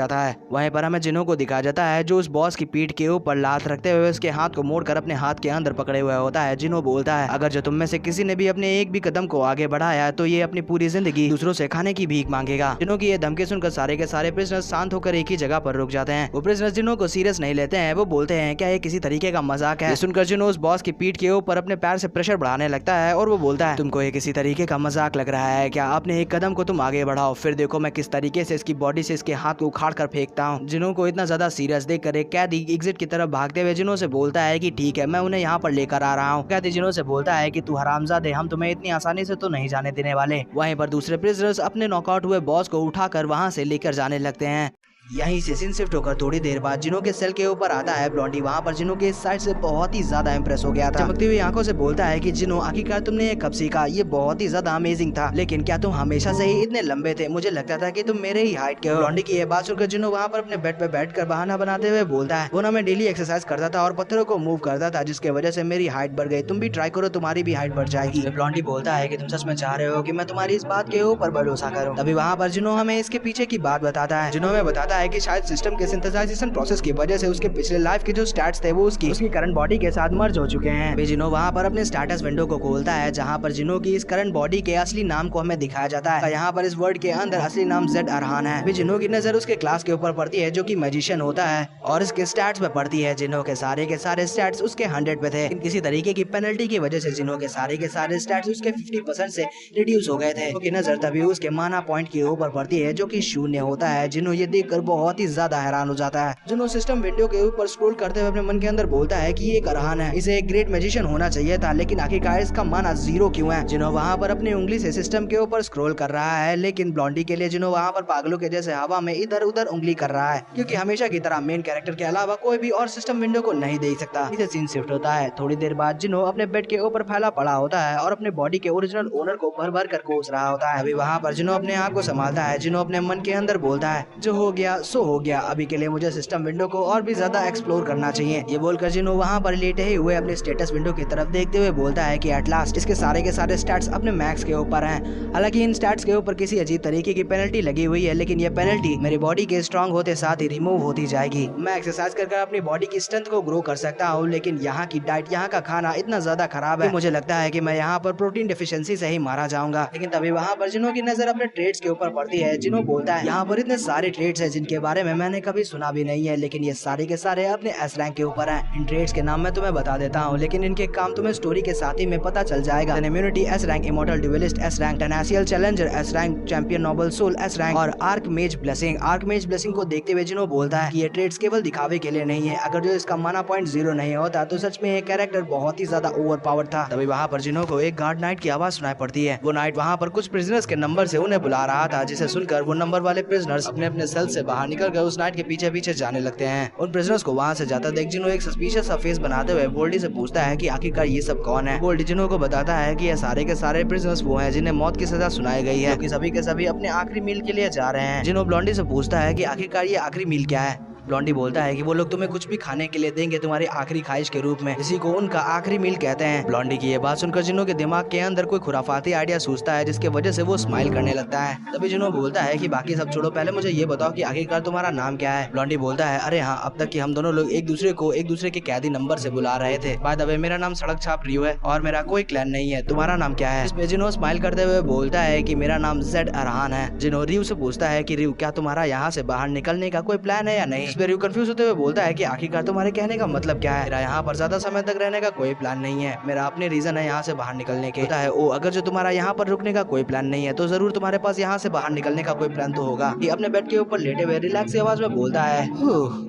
जाता है जो उस बॉस की पीठ के ऊपर लात रखते हुए उसके हाथ को मोड़कर अपने हाथ के अंदर पकड़े हुए होता है। जिन्हों बोलता है अगर जो तुम में से किसी ने भी अपने एक भी कदम को आगे बढ़ाया तो ये अपनी पूरी जिंदगी दूसरों से खाने की भीख मांगेगा। जिन्हों की ये धमकी सुनकर सारे के सारे प्रिजनर्स शांत होकर एक ही जगह पर रुक जाते हैं। वो प्रिजनर्स जिन्हों को सीरियस नहीं लेते हैं। वो बोलते हैं क्या ये किसी तरीके का मजाक है? सुनकर जिन्हों उस बॉस की पीठ के ऊपर अपने पैर से प्रेशर बढ़ाने लगता है और वो बोलता है तुमको ये किसी तरीके का मजाक लग रहा है क्या? आपने एक कदम को तुम आगे बढ़ाओ, फिर देखो मैं किस तरीके से इसकी बॉडी से इसके हाथ को उखाड़ कर फेंकता हूँ। जिन्हों को इतना ज्यादा सीरियस देखकर एक कैदी एग्जिट की तरफ भागते हुए जिन्हों से बोलता है कि ठीक है मैं उन्हें यहाँ पर लेकर आ रहा हूँ। कैदी जिन्हों से बोलता है कि तू हरामजादे, हम तुम्हें इतनी आसानी से तो नहीं जाने देने वाले। वहीं पर दूसरे प्रिजनर्स अपने नॉकआउट हुए बॉस को उठाकर वहाँ से लेकर जाने लगते हैं। यहीं से सीन शिफ्ट होकर थोड़ी देर बाद जिन्हों के सेल के ऊपर आता है ब्लॉन्डी। वहाँ पर जिन्हों के इस साइड से बहुत ही ज्यादा इंप्रेस हो गया था। चमकती हुई आंखों से बोलता है कि जिन्हों आखिरकार तुमने ये कब सीखा, ये बहुत ही ज्यादा अमेजिंग था, लेकिन क्या तुम हमेशा से ही इतने लंबे थे? मुझे लगता था कि तुम मेरे ही हाइट के हो। ब्लॉन्डी की ये बात सुनकर जिन्हों वहाँ पर अपने बेड पे बैठकर बहाना बनाते हुए बोलता है वो ना मैं डेली एक्सरसाइज करता था और पत्थरों को मूव करता था, जिसके वजह से मेरी हाइट बढ़ गई। तुम भी ट्राई करो, तुम्हारी भी हाइट बढ़ जाएगी। ब्लॉन्डी बोलता है कि तुम सच में चाह रहे हो कि मैं तुम्हारी इस बात के ऊपर भरोसा करूं? तभी वहाँ पर जिन्हों हमें इसके पीछे की बात बताता है। जिन्हों में बताता है कि शायद सिस्टम के सिंथेसाइजेशन प्रोसेस की वजह से उसके पिछले लाइफ के जो स्टैट्स थे वो उसकी करंट बॉडी के साथ मर्ज हो चुके हैं। जिन्हों वहाँ पर अपने स्टेटस विंडो को खोलता है जहाँ पर जिन्हों की इस करंट बॉडी के असली नाम को हमें दिखाया जाता है। यहाँ पर इस वर्ड के अंदर असली नाम जेड अरहान है। जिन्हों की नजर उसके क्लास के ऊपर पड़ती है जो कि मैजिशियन होता है और इसके स्टैट्स पे पड़ती है। जिन्हों के सारे स्टैट्स उसके 100 पे थे। किसी तरीके की पेनल्टी की वजह से जिन्हों के सारे स्टैट्स उसके 50% से रिड्यूस हो गए थे। उसकी नजर तभी उसके माना पॉइंट के ऊपर पड़ती है जो कि 0 होता है। जिन्हों ये देखकर बहुत ही ज्यादा हैरान हो जाता है। जिन्हों सिस्टम विंडो के ऊपर स्क्रॉल करते हुए अपने मन के अंदर बोलता है कि ये एक अरहान है, इसे एक ग्रेट मैजिशियन होना चाहिए था, लेकिन आखिरकार इसका माना 0 क्यों है? जिन्हों वहाँ पर अपनी उंगली से सिस्टम के ऊपर स्क्रॉल कर रहा है, लेकिन ब्लॉन्डी के लिए जिन्हों वहाँ पर पागलों के जैसे हवा में इधर उधर उंगली कर रहा है, क्योंकि हमेशा की तरह मेन कैरेक्टर के अलावा कोई भी और सिस्टम विंडो को नहीं देख सकता। इसे सीन शिफ्ट होता है। थोड़ी देर बाद जिन्हों अपने बेड के ऊपर फैला पड़ा होता है और अपने बॉडी के ओरिजिनल ओनर को भर भर कर कोस रहा होता है। अभी वहाँ पर जिन्हों अपने आप को संभालता है। जिन्हों अपने मन के अंदर बोलता है जो हो गया सो हो गया, अभी के लिए मुझे सिस्टम विंडो को और भी ज्यादा एक्सप्लोर करना चाहिए। ये बोलकर जिन्हों वहाँ पर लेटे ही हुए अपने स्टेटस विंडो की तरफ देखते हुए बोलता है कि एट लास्ट इसके सारे के सारे स्टैट्स अपने मैक्स के ऊपर हैं। हालांकि इन स्टैट्स के ऊपर किसी अजीब तरीके की पेनल्टी लगी हुई है, लेकिन ये पेनल्टी मेरी बॉडी के स्ट्रांग होते साथ ही रिमूव होती जाएगी। मैं एक्सरसाइज कर अपनी बॉडी की स्ट्रेंथ को ग्रो कर सकता हूँ, लेकिन यहाँ की डाइट, यहाँ का खाना इतना ज्यादा खराब है कि मुझे लगता है कि मैं यहाँ पर प्रोटीन डिफिशियंसी से ही मारा जाऊंगा। लेकिन तभी वहाँ पर जिन्हों की नजर अपने ट्रेड्स के ऊपर पड़ती है। जिन्हों बोलता है यहाँ पर इतने सारे ट्रेड्स है जिनके बारे में मैंने कभी सुना भी नहीं है, लेकिन ये सारे के सारे अपने एस रैंक के ऊपर हैं। इन ट्रेड्स के नाम मैं तुम्हें बता देता हूँ, लेकिन इनके काम तुम्हें स्टोरी के साथ ही में पता चल जाएगा। Immunity S rank, immortal duelist S rank, tenacious challenger S rank, champion noble soul S rank और आर्कमेज ब्लेसिंग। आर्कमेज ब्लेसिंग को देखते हुए जिनो बोलता है कि ये ट्रेड्स केवल दिखावे के लिए नहीं है। अगर जो इसका माना पॉइंट 0 नहीं होता तो सच में ये कैरेक्टर बहुत ही ज्यादा ओवर पावर था। तभी वहाँ पर जिनो को एक गार्ड नाइट की आवाज सुनाई पड़ती है। वो नाइट वहाँ पर कुछ प्रिजनर्स के नंबर से उन्हें बुला रहा था, जिसे सुनकर वो नंबर वाले प्रिजनर्स अपने अपने सेल से बाहर निकल कर उस नाइट के पीछे पीछे जाने लगते हैं। उन प्रिजनर्स को वहाँ से जाता देख जिनो एक सस्पिशियस सा फेस बनाते हुए बोल्डी से पूछता है कि आखिरकार ये सब कौन है। बोल्डी जिनो को बताता है कि ये सारे के सारे प्रिजनर्स वो हैं जिन्हें मौत की सजा सुनाई गई है, क्योंकि सभी के सभी अपने आखिरी मील के लिए जा रहे हैं। जिनो ब्लॉन्डी से पूछता है कि आखिरकार ये आखिरी मील क्या है। ब्लॉन्डी बोलता है कि वो लोग तुम्हें कुछ भी खाने के लिए देंगे तुम्हारी आखिरी ख्वाहिश के रूप में, इसी को उनका आखिरी मील कहते हैं। ब्लॉन्डी की ये बात सुनकर जिनो के दिमाग के अंदर कोई खुराफाती आइडिया सूझता है, जिसके वजह से वो स्माइल करने लगता है। तभी जिनो बोलता है कि बाकी सब छोड़ो, पहले मुझे ये बताओ कि आखिरकार तुम्हारा नाम क्या है। ब्लॉन्डी बोलता है, अरे हाँ, अब तक कि हम दोनों लोग एक दूसरे के कैदी नंबर से बुला रहे थे। बाय द वे, मेरा नाम सड़क छाप रियो है और मेरा कोई क्लैन नहीं है। तुम्हारा नाम क्या है? इस पे जिनो स्माइल करते हुए बोलता है कि मेरा नाम जेड अरहान है। जिनो रियो से पूछता है कि रियो, क्या तुम्हारा यहाँ से बाहर निकलने का कोई प्लान है या नहीं? इस पे रियो कंफ्यूज होते हुए बोलता है कि आखिरकार तुम्हारे कहने का मतलब क्या है? मेरा यहाँ पर ज्यादा समय तक रहने का कोई प्लान नहीं है, मेरा अपने रीजन है यहाँ से बाहर निकलने के। ओ, अगर जो तुम्हारा यहाँ पर रुकने का कोई प्लान नहीं है तो जरूर तुम्हारे पास यहाँ से बाहर निकलने का कोई प्लान तो होगा। ये अपने बेड के ऊपर लेटे हुए रिलैक्स आवाज में बोलता है,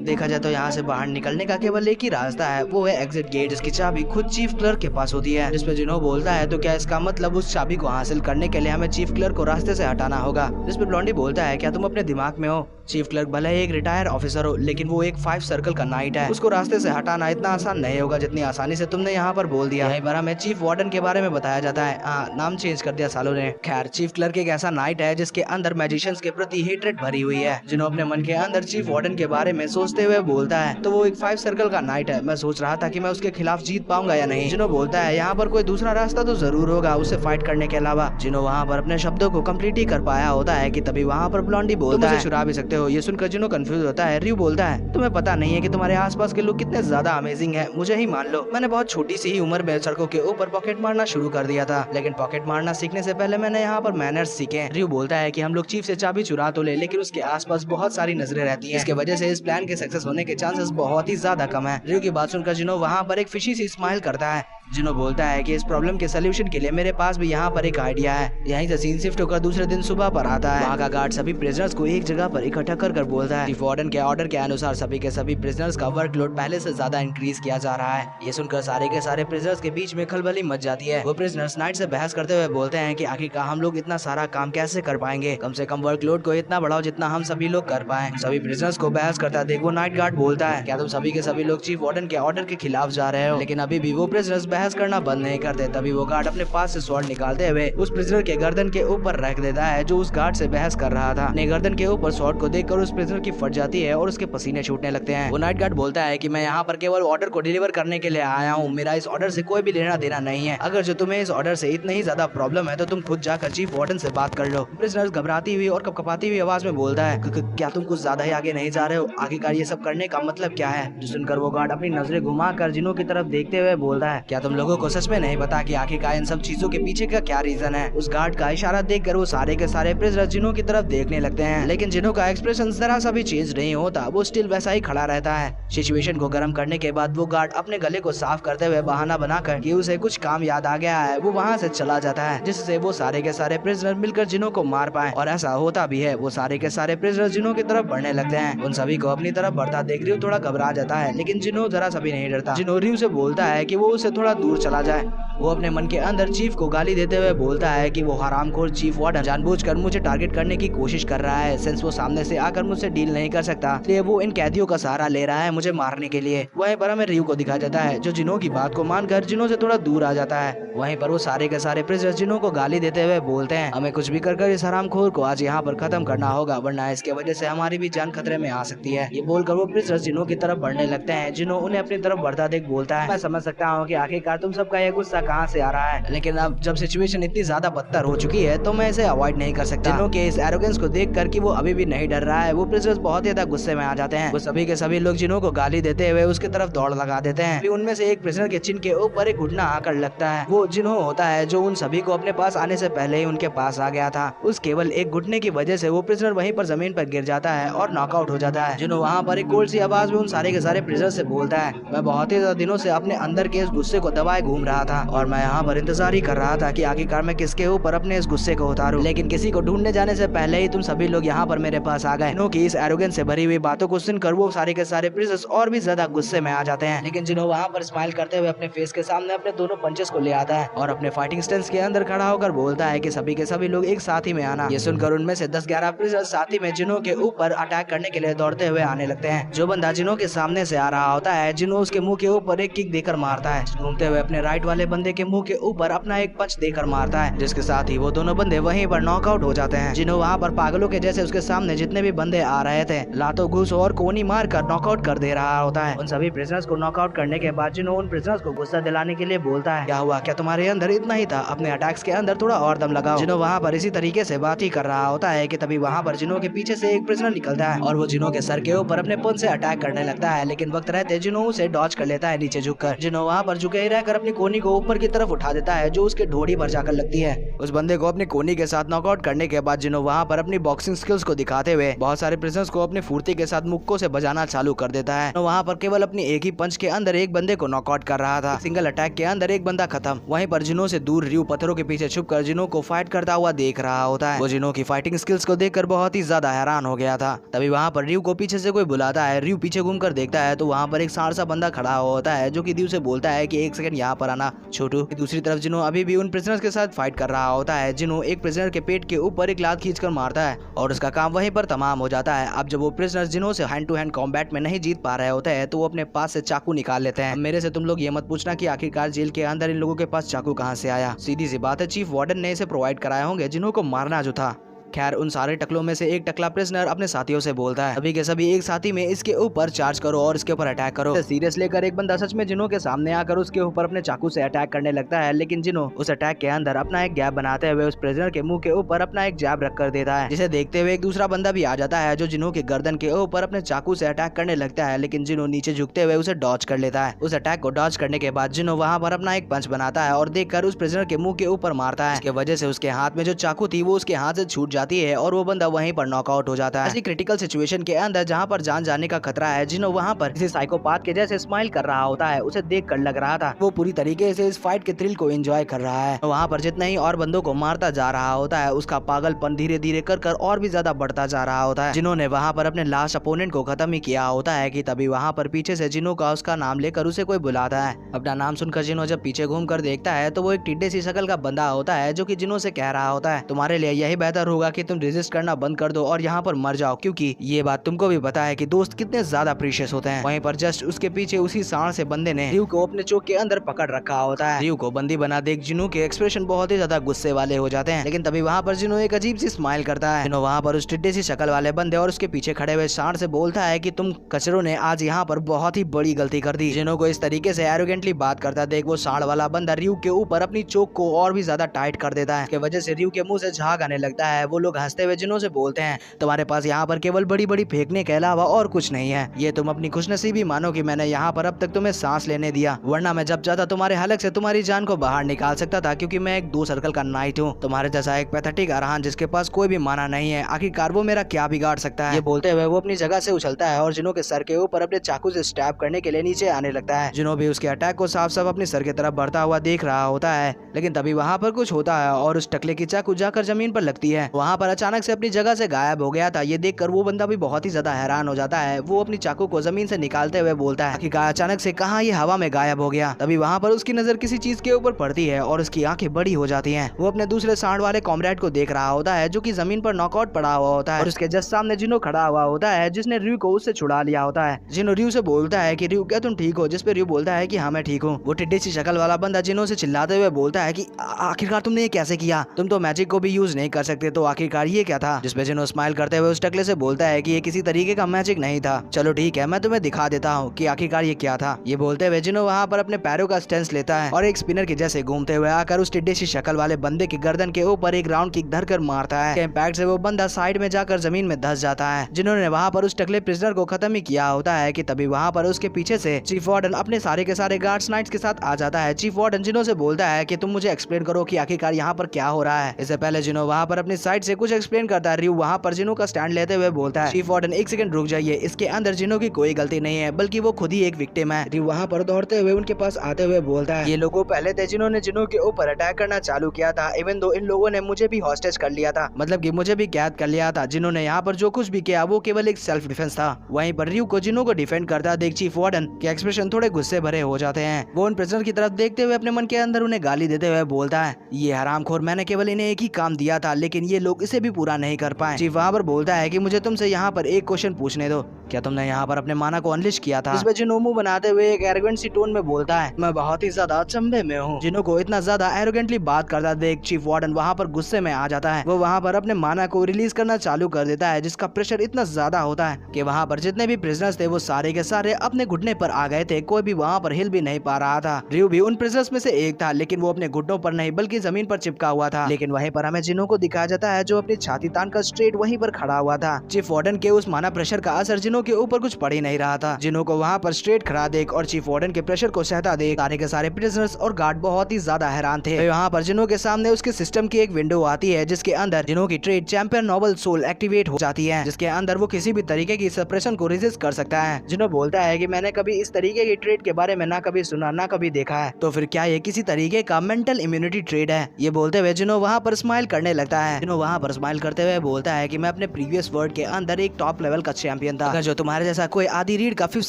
देखा जाए तो यहाँ से बाहर निकलने का केवल एक ही रास्ता है, वो है एग्जिट गेट, जिसकी चाबी खुद चीफ क्लर्क के पास होती है। जिसपे जिनो बोलता है, तो क्या इसका मतलब उस चाबी को हासिल करने के लिए हमें चीफ क्लर्क को रास्ते से हटाना होगा? जिसपे ब्लॉन्डी बोलता है, क्या तुम अपने दिमाग में हो? चीफ क्लर्क भले एक रिटायर ऑफिसर हो, लेकिन वो एक 5 सर्कल का नाइट है। उसको रास्ते से हटाना इतना आसान नहीं होगा जितनी आसानी से तुमने यहाँ पर बोल दिया। यही पर हमें चीफ वार्डन के बारे में बताया जाता है। नाम चेंज कर दिया सालों ने। खैर, चीफ क्लर्क एक ऐसा नाइट है जिसके अंदर मैजिशियंस के प्रति हेट्रेड भरी हुई है। जिन्हों अपने मन के अंदर चीफ वार्डन के बारे में सोचते हुए बोलता है, तो वो एक 5 सर्कल का नाइट है। मैं सोच रहा था कि मैं उसके खिलाफ जीत पाऊंगा या नहीं। जिन्हों बोलता है, यहाँ पर कोई दूसरा रास्ता तो जरूर होगा उसे फाइट करने के अलावा। जिन्हों वहाँ पर अपने शब्दों को कम्प्लीट ही कर पाया होता है कि तभी वहाँ पर ब्लॉन्डी बोलता है, चुरा भी सकते हो। ये सुनकर जिन्हों कंफ्यूज होता है। रियो बोलता है, तुम्हें पता नहीं है कि तुम्हारे आसपास के लोग कितने ज्यादा अमेजिंग हैं। मुझे ही मान लो, मैंने बहुत छोटी सी ही उम्र में सड़कों के ऊपर पॉकेट मारना शुरू कर दिया था, लेकिन पॉकेट मारना सीखने से पहले मैंने यहाँ पर मैनर्स सीखे। रियो बोलता है कि हम लोग चीफ से चाबी चुरा तो ले, लेकिन उसके आसपास बहुत सारी नजरें रहती हैं। इसके वजह से इस प्लान के सक्सेस होने के चांसेस बहुत ही ज्यादा कम है। रियो की बात सुनकर जिनो वहाँ पर एक फिशी सी स्माइल करता है। जिनो बोलता है कि इस प्रॉब्लम के सोल्यूशन के लिए मेरे पास भी यहाँ पर एक आइडिया है। यहीं से सीन शिफ्ट होकर दूसरे दिन सुबह पर आता है। वहाँ का गार्ड सभी प्रिजनर्स को एक जगह पर इकट्ठा कर बोलता है, वार्डन के ऑर्डर के अनुसार सभी के सभी प्रिजनर्स का वर्कलोड पहले से ज्यादा इंक्रीज किया जा रहा है। ये सुनकर सारे के सारे प्रिजनर्स के बीच में खलबली मच जाती है। वो प्रिजनर्स नाइट से बहस करते हुए बोलते हैं कि आखिरकार हम लोग इतना सारा काम कैसे कर पाएंगे? कम से कम वर्कलोड को इतना बढ़ाओ जितना हम सभी लोग कर पाए। सभी प्रिजनर्स को बहस करता देख वो नाइट गार्ड बोलता है, क्या तुम सभी के सभी लोग चीफ वार्डन के ऑर्डर के खिलाफ जा रहे हो? लेकिन अभी भी वो प्रिजनर्स बहस करना बंद नहीं करते। तभी वो गार्ड अपने पास से स्वॉर्ड निकालते हुए उस प्रिजनर के गर्दन के ऊपर रख देता है जो उस गार्ड से बहस कर रहा था। अपने गर्दन के ऊपर स्वॉर्ड को देखकर उस प्रिजनर की फट जाती है और उसके पसीने छूटने लगते हैं। वो नाइट गार्ड बोलता है कि मैं यहाँ पर केवल ऑर्डर को डिलीवर करने के लिए आया हूँ, मेरा इस ऑर्डर से कोई भी लेना देना नहीं है। अगर जो तुम्हें इस ऑर्डर से इतनी ही ज्यादा प्रॉब्लम है तो तुम खुद जाकर चीफ वार्डन से बात कर लो। प्रिजनर घबराती हुई और कपकपाती हुई आवाज में बोलता है, क्या तुम कुछ ज्यादा ही आगे नहीं जा रहे हो? आखिरकार ये सब करने का मतलब क्या है? जो सुनकर वो गार्ड अपनी नजरें घुमाकर जिनों की तरफ देखते हुए बोलता है, क्या तुम लोगों को सच में नहीं पता कि आखिरकार इन सब चीजों के पीछे का क्या रीजन है? उस गार्ड का इशारा देखकर वो सारे के सारे प्रिजनर जिनों की तरफ देखने लगते हैं, लेकिन जिनों का एक्सप्रेशन जरा सा भी चेंज नहीं होता, वो स्टिल वैसा ही खड़ा रहता है। सिचुएशन को गर्म करने के बाद वो गार्ड अपने गले को साफ करते हुए बहाना बनाकर कि उसे कुछ काम याद आ गया है, वो वहाँ से चला जाता है, जिससे वो सारे के सारे प्रिजनर मिलकर जिनों को मार पाए। और ऐसा होता भी है, वो सारे के सारे प्रिजनर जिनों की तरफ बढ़ने लगते हैं। उन सभी को अपनी तरफ बढ़ता देख रियो थोड़ा घबरा जाता है, लेकिन जिनो जरा सा भी नहीं डरता। जिनो रियो से बोलता है कि वो उसे थोड़ा दूर चला जाए। वो अपने मन के अंदर चीफ को गाली देते हुए बोलता है कि वो हरामखोर चीफ वार्डन जानबूझकर मुझे टारगेट करने की कोशिश कर रहा है, सिंस वो सामने से आकर मुझसे डील नहीं कर सकता, इसलिए वो इन कैदियों का सहारा ले रहा है मुझे मारने के लिए। वहीं पर हमें रियो को दिखाया जाता है जो जिनो की बात को मानकर जिनो से थोड़ा दूर आ जाता है। वहीं पर वो सारे के सारे प्रिजनर जिनो को गाली देते हुए बोलते हैं, हमें कुछ भी कर इस हरामखोर को आज यहाँ पर खत्म करना होगा, वरना इसके वजह से हमारी भी जान खतरे में आ सकती है। ये बोलकर वो प्रिजनर जिनो की तरफ बढ़ने लगते हैं। जिनो उन्हें अपनी तरफ बढ़ता देख बोलता है, मैं समझ सकता हूँ कि आखिरकार तुम सबका ये गुस्सा कहाँ से आ रहा है। लेकिन अब जब सिचुएशन इतनी ज्यादा बदतर हो चुकी है तो मैं इसे अवॉइड नहीं कर सकता। जिन्हों के इस एरोगेंस को देख कर कि वो अभी भी नहीं डर रहा है, वो प्रिजनर्स बहुत ही ज्यादा गुस्से में आ जाते हैं। वो सभी के सभी लोग जिन्हों को गाली देते हुए उसके तरफ दौड़ लगा देते हैं। उनमें से एक प्रिजनर के चिन के ऊपर एक घुटना आकर लगता है। वो जिन्हों होता है जो उन सभी को अपने पास आने से पहले ही उनके पास आ गया था। उस केवल एक घुटने की वजह से वो प्रिजनर वहीं पर जमीन पर गिर जाता है और नॉकआउट हो जाता है। जिन्हों वहाँ पर एक कोल्ड सी आवाज में उन सारे के सारे प्रिजनर से बोलता है, मैं बहुत ही ज्यादा दिनों से अपने अंदर के इस गुस्से को दबाए घूम रहा था और मैं यहाँ पर इंतजार ही कर रहा था कि आखिरकार मैं किसके ऊपर अपने इस गुस्से को उतारूं, लेकिन किसी को ढूंढने जाने से पहले ही तुम सभी लोग यहाँ पर मेरे पास आ गए। की इस एरोगेंस से भरी हुई बातों को सुनकर वो सारे के सारे प्रिजनर्स और भी ज्यादा गुस्से में आ जाते हैं। लेकिन जिन्हों वहाँ पर स्माइल करते हुए अपने फेस के सामने अपने दोनों पंचेस को ले आता है और अपने फाइटिंग स्टेंस के अंदर खड़ा होकर बोलता है कि सभी के सभी लोग एक साथ ही में आना। ये सुनकर उनमें से 10-11 प्रिजनर्स साथ ही में जिन्हों के ऊपर अटैक करने के लिए दौड़ते हुए आने लगते हैं। जो बंदा जिन्हों के सामने से आ रहा होता है, जिन्हों उसके मुंह के ऊपर एक किक देकर मारता है। घूमते हुए अपने राइट वाले बंदे के मुंह के ऊपर अपना एक पंच देकर मारता है, जिसके साथ ही वो दोनों बंदे वहीं पर नॉकआउट हो जाते हैं। जिन्हों वहाँ पर पागलों के जैसे उसके सामने जितने भी बंदे आ रहे थे लातों घूस और कोनी मार कर नॉकआउट कर दे रहा होता है। उन सभी प्रिजनर्स को नॉकआउट करने के बाद जिन्हों उन प्रिजनर्स को गुस्सा दिलाने के लिए बोलता है, क्या हुआ, क्या तुम्हारे अंदर इतना ही था, अपने अटैक्स के अंदर थोड़ा और दम लगाओ। जिन्हों वहाँ पर इसी तरीके से बात ही कर रहा होता है कि तभी वहाँ पर जिन्हों के पीछे से एक प्रिजनर निकलता है और वो जिन्हों के सर के ऊपर अपने पंच से अटैक करने लगता है। लेकिन वक्त रहते जिन्हों उसे डॉज कर लेता है नीचे झुककर। जिन्हों वहाँ पर झुके ही रहकर अपनी कोनी को ऊपर की तरफ उठा देता है जो उसके ढोड़ी पर जाकर लगती है। उस बंदे को अपनी कोनी के साथ नॉकआउट करने के बाद जिन्हों वहाँ पर अपनी बॉक्सिंग स्किल्स को दिखाते हुए बहुत सारे प्रिजनर्स को अपनी फुर्ती के साथ मुक्कों से बजाना चालू कर देता है। वहाँ पर केवल अपनी एक ही पंच के अंदर एक बंदे को नॉकआउट कर रहा था। सिंगल अटैक के अंदर एक बंदा खत्म। वहीं पर जिन्हों से दूर रियू पत्थरों के पीछे छुपकर जिन्हों को फाइट करता हुआ देख रहा होता है। वो जिन्हों की फाइटिंग स्किल्स को देखकर बहुत ही ज्यादा हैरान हो गया था। तभी वहाँ पर रियू को पीछे से कोई बुलाता है। रियू पीछे घूमकर देखता है तो वहाँ पर एक सांड सा बंदा खड़ा होता है जो कि रियू से बोलता है कि एक सेकंड यहाँ पर आना छोटू। दूसरी तरफ जिन्हों अभी भी उन प्रिजनर्स के साथ फाइट कर रहा होता है। जिन्हों एक प्रिजनर के पेट के ऊपर एक लात खींचकर मारता है और उसका काम वहीं पर तमाम हो जाता है। अब जब वो प्रिजनर्स जिन्हों से हैंड टू हैंड कॉम्बैट में नहीं जीत पा रहे होते हैं तो वो अपने पास से चाकू निकाल लेते हैं। मेरे से तुम लोग ये मत पूछना कि आखिरकार जेल के अंदर इन लोगों के पास चाकू कहाँ से आया। सीधी सी बात है, चीफ वार्डन ने इसे प्रोवाइड कराए होंगे जिन्हों को मारना जो था। खैर उन सारे टकलों में से एक टकला प्रिजनर अपने साथियों से बोलता है, सभी के सभी एक साथी में इसके ऊपर चार्ज करो और इसके ऊपर अटैक करो। सीरियस लेकर एक बंदा सच में जिन्हों के सामने आकर उसके ऊपर अपने चाकू से अटैक करने लगता है। लेकिन जिन्हों उस अटैक के अंदर अपना एक गैप बनाते हुए उस प्रिजनर के मुंह के ऊपर अपना एक जैब रख कर देता है, जिसे देखते हुए एक दूसरा बंदा भी आ जाता है जो जिन्हों के गर्दन के ऊपर अपने चाकू से अटैक करने लगता है। लेकिन जिन्हों नीचे झुकते हुए उसे डॉज कर लेता है। उस अटैक को डॉज करने के बाद जिन्हों वहाँ पर अपना एक पंच बनाता है और देखकर उस प्रिजनर के मुंह के ऊपर मारता है। इसके वजह से उसके हाथ में जो चाकू थी वो उसके हाथ से छूट जाती है और वो वहीं पर नॉकआउट हो जाता है। ऐसी क्रिटिकल सिचुएशन के अंदर जहां पर जान जाने का खतरा है, जिन्हों वहां पर किसी साइकोपाथ के जैसे स्माइल कर रहा होता है, उसे देखकर लग रहा था वो पूरी तरीके से इस फाइट के थ्रिल को एंजॉय कर रहा है। वहां पर जितने ही और बंदों को मारता जा रहा होता है उसका पागलपन धीरे धीरे कर और भी ज्यादा बढ़ता जा रहा होता है। जिन्होंने वहां पर अपने लास्ट अपोनेंट को खत्म ही किया होता है कि तभी वहां पर पीछे से जिन्हों का उसका नाम लेकर उसे कोई बुलाता है। अपना नाम सुनकर जिन्हों जब पीछे घूम कर देखता है तो वो एक टिड्डे सी शक्ल का बंदा होता है जो कि जिन्हों से कह रहा होता है, तुम्हारे लिए यही बेहतर होगा कि तुम रेजिस्ट करना बंद कर दो और यहाँ पर मर जाओ, क्योंकि ये बात तुमको भी पता है कि दोस्त कितने ज्यादा प्रीशियस होते हैं। वहीं पर जस्ट उसके पीछे उसी सांड से बंदे ने रियू को अपने चोक के अंदर पकड़ रखा होता है। रियू को बंदी बना देख जिन्हों के एक्सप्रेशन बहुत ही ज्यादा गुस्से वाले हो जाते हैं। लेकिन तभी वहाँ पर जिन्हों एक अजीब सी स्माइल करता है। जिन्हों वहाँ पर उस टिड्डे सी शक्ल वाले बंदे और उसके पीछे खड़े हुए सांड से बोलता है कि तुम कचरों ने आज यहाँ पर बहुत ही बड़ी गलती कर दी। जिन्हों को इस तरीके से एरोगेंटली बात करता देख वो सांड वाला बंदा रियू के ऊपर अपनी चोक को और भी ज्यादा टाइट कर देता है। इसके वजह से रियू के मुंह से झाग आने लगता है। वो लोग हंसते हुए जिन्हों से बोलते हैं, तुम्हारे पास यहाँ पर केवल बड़ी बड़ी फेंकने के अलावा और कुछ नहीं है। ये तुम अपनी खुशनसीबी मानो कि मैंने यहाँ पर अब तक तुम्हें सांस लेने दिया, वरना मैं जब चाहता तुम्हारे हलक से तुम्हारी जान को बाहर निकाल सकता था, क्योंकि मैं एक 2 सर्कल का नाइट हूँ। तुम्हारे जैसा एक पैथेटिक अरहान जिसके पास कोई भी माना नहीं है, आखिरकार वो मेरा क्या बिगाड़ सकता है। ये बोलते हुए वो अपनी जगह से उछलता है और जिन्हों के सर के ऊपर अपने चाकू से स्टैब करने के लिए नीचे आने लगता है। जिन्हों भी उसके अटैक को साफ साफ अपने सर की तरफ बढ़ता हुआ देख रहा होता है। लेकिन तभी वहाँ पर कुछ होता है और उस टकले की चाकू जाकर जमीन पर लगती है। वहाँ पर अचानक से अपनी जगह से गायब हो गया था। ये देखकर वो बंदा भी बहुत ही ज्यादा हैरान हो जाता है। वो अपनी चाकू को जमीन से निकालते हुए बोलता है कि अचानक से कहाँ ये हवा में गायब हो गया। तभी वहाँ पर उसकी नजर किसी चीज के ऊपर पड़ती है और उसकी आंखें बड़ी हो जाती हैं। वो अपने दूसरे सांड वाले कॉमरेड को देख रहा होता है जो कि जमीन पर नॉकआउट पड़ा हुआ होता है और उसके जस्ट सामने जिन्हों खड़ा हुआ होता है जिसने रियू को उससे छुड़ा लिया होता है। जिन्हों रियू से बोलता है कि रियू क्या तुम ठीक हो, जिस पे रियू बोलता है कि हाँ मैं ठीक हूँ। वो टिड्डी सी शक्ल वाला बंदा जिन्हों से चिल्लाते हुए बोलता है कि आखिरकार तुमने ये कैसे किया, तुम तो मैजिक को भी यूज नहीं कर सकते, तो आखिरकार ये क्या था, जिसपे जिनो स्माइल करते हुए उस टकले से बोलता है कि ये किसी तरीके का मैजिक नहीं था। चलो ठीक है, मैं तुम्हें दिखा देता हूँ कि आखिरकार ये क्या था। ये बोलते हुए जिनो वहाँ पर अपने पैरों का स्टेंस लेता है और एक स्पिनर के जैसे घूमते हुए आकर उस टिड्डे सी शक्ल वाले बंदे की गर्दन के ऊपर एक राउंड किक धरकर मारता है। इम्पैक्ट से वो बंदा साइड में जाकर जमीन में धंस जाता है। जिन्होंने वहाँ पर उस टकले प्रिजनर को खत्म ही किया होता है कि तभी वहाँ पर उसके पीछे से चीफ वार्डन अपने सारे के सारे गार्ड्स नाइट्स के साथ आ जाता है। चीफ वार्डन जिनो से बोलता है कि तुम मुझे एक्सप्लेन करो कि आखिरकार यहाँ पर क्या हो रहा है। इससे पहले जिनो वहाँ पर अपनी साइड से कुछ एक्सप्लेन करता है। रियू वहाँ पर जिनो का स्टैंड लेते हुए बोलता है, चीफ वार्डन एक सेकंड रुक जाइए, इसके अंदर जिनो की कोई गलती नहीं है, बल्कि वो खुद ही एक विक्टिम है। रियू वहाँ पर दौड़ते हुए उनके पास आते हुए बोलता है, ये लोगों पहले थे जिन्होंने जिनो के ऊपर अटैक करना चालू किया था। इवन दो इन लोगों ने मुझे भी हॉस्टेज कर लिया था, मतलब कि मुझे भी कैद कर लिया था। जिन्होंने यहाँ पर जो कुछ भी किया वो केवल एक सेल्फ डिफेंस था। वहीं पर रियू को जिनो को डिफेंड करता देख चीफ वार्डन के एक्सप्रेशन थोड़े गुस्से भरे हो जाते हैं। वो उन प्रिजनर की तरफ देखते हुए अपने मन के अंदर उन्हें गाली देते हुए बोलता है, ये हरामखोर, मैंने केवल इन्हें एक ही काम दिया था, लेकिन ये लोग इसे भी पूरा नहीं कर पाए। चीफ वहाँ पर बोलता है कि मुझे तुमसे यहाँ पर एक क्वेश्चन पूछने दो, क्या तुमने यहाँ पर अपने माना को अनलिश किया था? इसमें जिनो मुंह बनाते हुए एक एरोगेंट सी टोन में बोलता है, मैं बहुत ही ज्यादा अचंभे में हूँ। जिनो को इतना ज्यादा एरोगेंटली बात करता देख चीफ वार्डन वहाँ पर गुस्से में आ जाता है। वो वहाँ पर अपने माना को रिलीज करना चालू कर देता है, जिसका प्रेशर इतना ज्यादा होता है कि वहाँ पर जितने भी प्रिजनर्स थे वो सारे के सारे अपने घुटने पर आ गए थे। कोई भी वहाँ पर हिल भी नहीं पा रहा था। रियू भी उन प्रिजनर्स में से एक था, लेकिन वो अपने घुटनों पर नहीं बल्कि जमीन पर चिपका हुआ था। लेकिन वहीं पर हमें जिनो को दिखाया जाता है जो अपनी छाती तान कर स्ट्रेट वहीं पर खड़ा हुआ था। चीफ वार्डन के उस माना प्रेशर का असर जिनो के ऊपर कुछ पड़ ही नहीं रहा था। जिनो को वहाँ पर स्ट्रेट खड़ा देख और चीफ वार्डन के प्रेशर को सहता देख सारे के सारे प्रिजनर्स और गार्ड बहुत ही ज्यादा हैरान थे। वहाँ पर जिनो के सामने उसके सिस्टम की एक विंडो आती है, जिसके अंदर जिनो की trade champion noble soul activate हो जाती है, जिसके अंदर वो किसी भी तरीके की सप्रेशन को रेजिस्ट कर सकता है। जिनो बोलता है कि मैंने कभी इस तरीके की ट्रेड के बारे में ना कभी सुना ना कभी देखा है, तो फिर क्या ये किसी तरीके का मेंटल इम्यूनिटी ट्रेड है? ये बोलते हुए जिनो वहाँ पर स्माइल करने लगता है। जिनो वहाँ पर स्माइल करते हुए बोलता है कि मैं अपने प्रीवियस वर्ल्ड के अंदर एक टॉप लेवल का चैंपियन था। अगर जो तुम्हारे जैसा कोई आदि रीड का फिफ्थ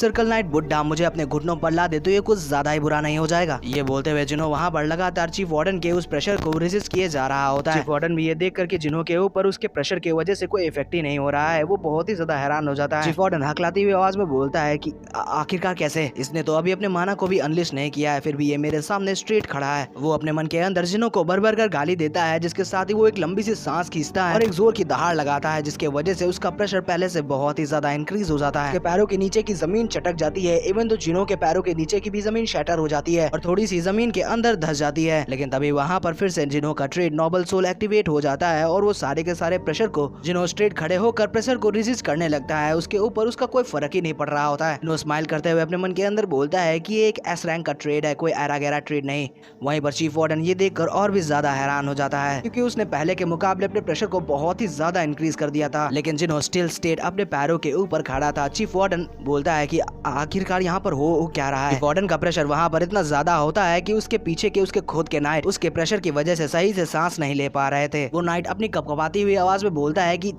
सर्कल नाइट बुड्ढा मुझे अपने घुटनों पर ला दे तो ये कुछ ज्यादा ही बुरा नहीं हो जाएगा। ये बोलते हुए जिनो वहाँ पर लगातार चीफ वार्डन के उस प्रेशर को रेजिस्ट किए जा रहा होता है। चीफ वार्डन भी ये देख करके जिनो के ऊपर उसके प्रेशर की वजह से कोई इफेक्ट ही नहीं हो रहा है, वो बहुत ही ज्यादा हैरान हो जाता है। चीफ वार्डन हकलाती हुई आवाज में बोलता है कि आखिरकार कैसे? इसने तो अभी अपने माना को भी अनलिश नहीं किया है, फिर भी ये मेरे सामने स्ट्रेट खड़ा है। वो अपने मन के अंदर जिनो को भर भर कर गाली देता है, जिसके साथ ही वो एक लंबी सी सांस खींचता है और एक जोर की दहाड़ लगाता है, जिसके वजह से उसका प्रेशर पहले से बहुत ही ज्यादा इंक्रीज हो जाता है। उसके पैरों के नीचे की जमीन चटक जाती है। इवन तो जिनो के पैरों के नीचे की भी जमीन शैटर हो जाती है और थोड़ी सी जमीन के अंदर धंस जाती है। लेकिन तभी वहाँ पर फिर से जिनो का ट्रेड नोबल सोल एक्टिवेट हो जाता है और वो सारे के सारे प्रेशर को जिनो स्ट्रेट खड़े होकर प्रेशर को रेजिस्ट करने लगता है। उसके ऊपर उसका कोई फर्क ही नहीं पड़ रहा होता है। जिनो स्माइल करते हुए अपने मन के अंदर बोलता है कि ये एक एस रैंक का ट्रेड है, कोई एरा गैरा ट्रेड नहीं। वहीं पर चीफ वार्डन ये देखकर और भी ज्यादा हैरान हो जाता है, क्योंकि उसने पहले के मुकाबले अपने प्रेशर को बहुत ही ज्यादा इंक्रीज कर दिया था, लेकिन जिनो स्टिल स्टेट अपने पैरों के ऊपर खड़ा था। चीफ वार्डन बोलता है कि आखिरकार यहाँ पर हो क्या रहा है? वार्डन का प्रेशर वहाँ पर इतना ज्यादा होता है कि उसके पीछे के उसके खुद के नाइट उसके प्रेशर की वजह से सही से सांस नहीं ले पा रहे थे। वो नाइट अपनी कपकपाती हुई आवाज में बोलता है कि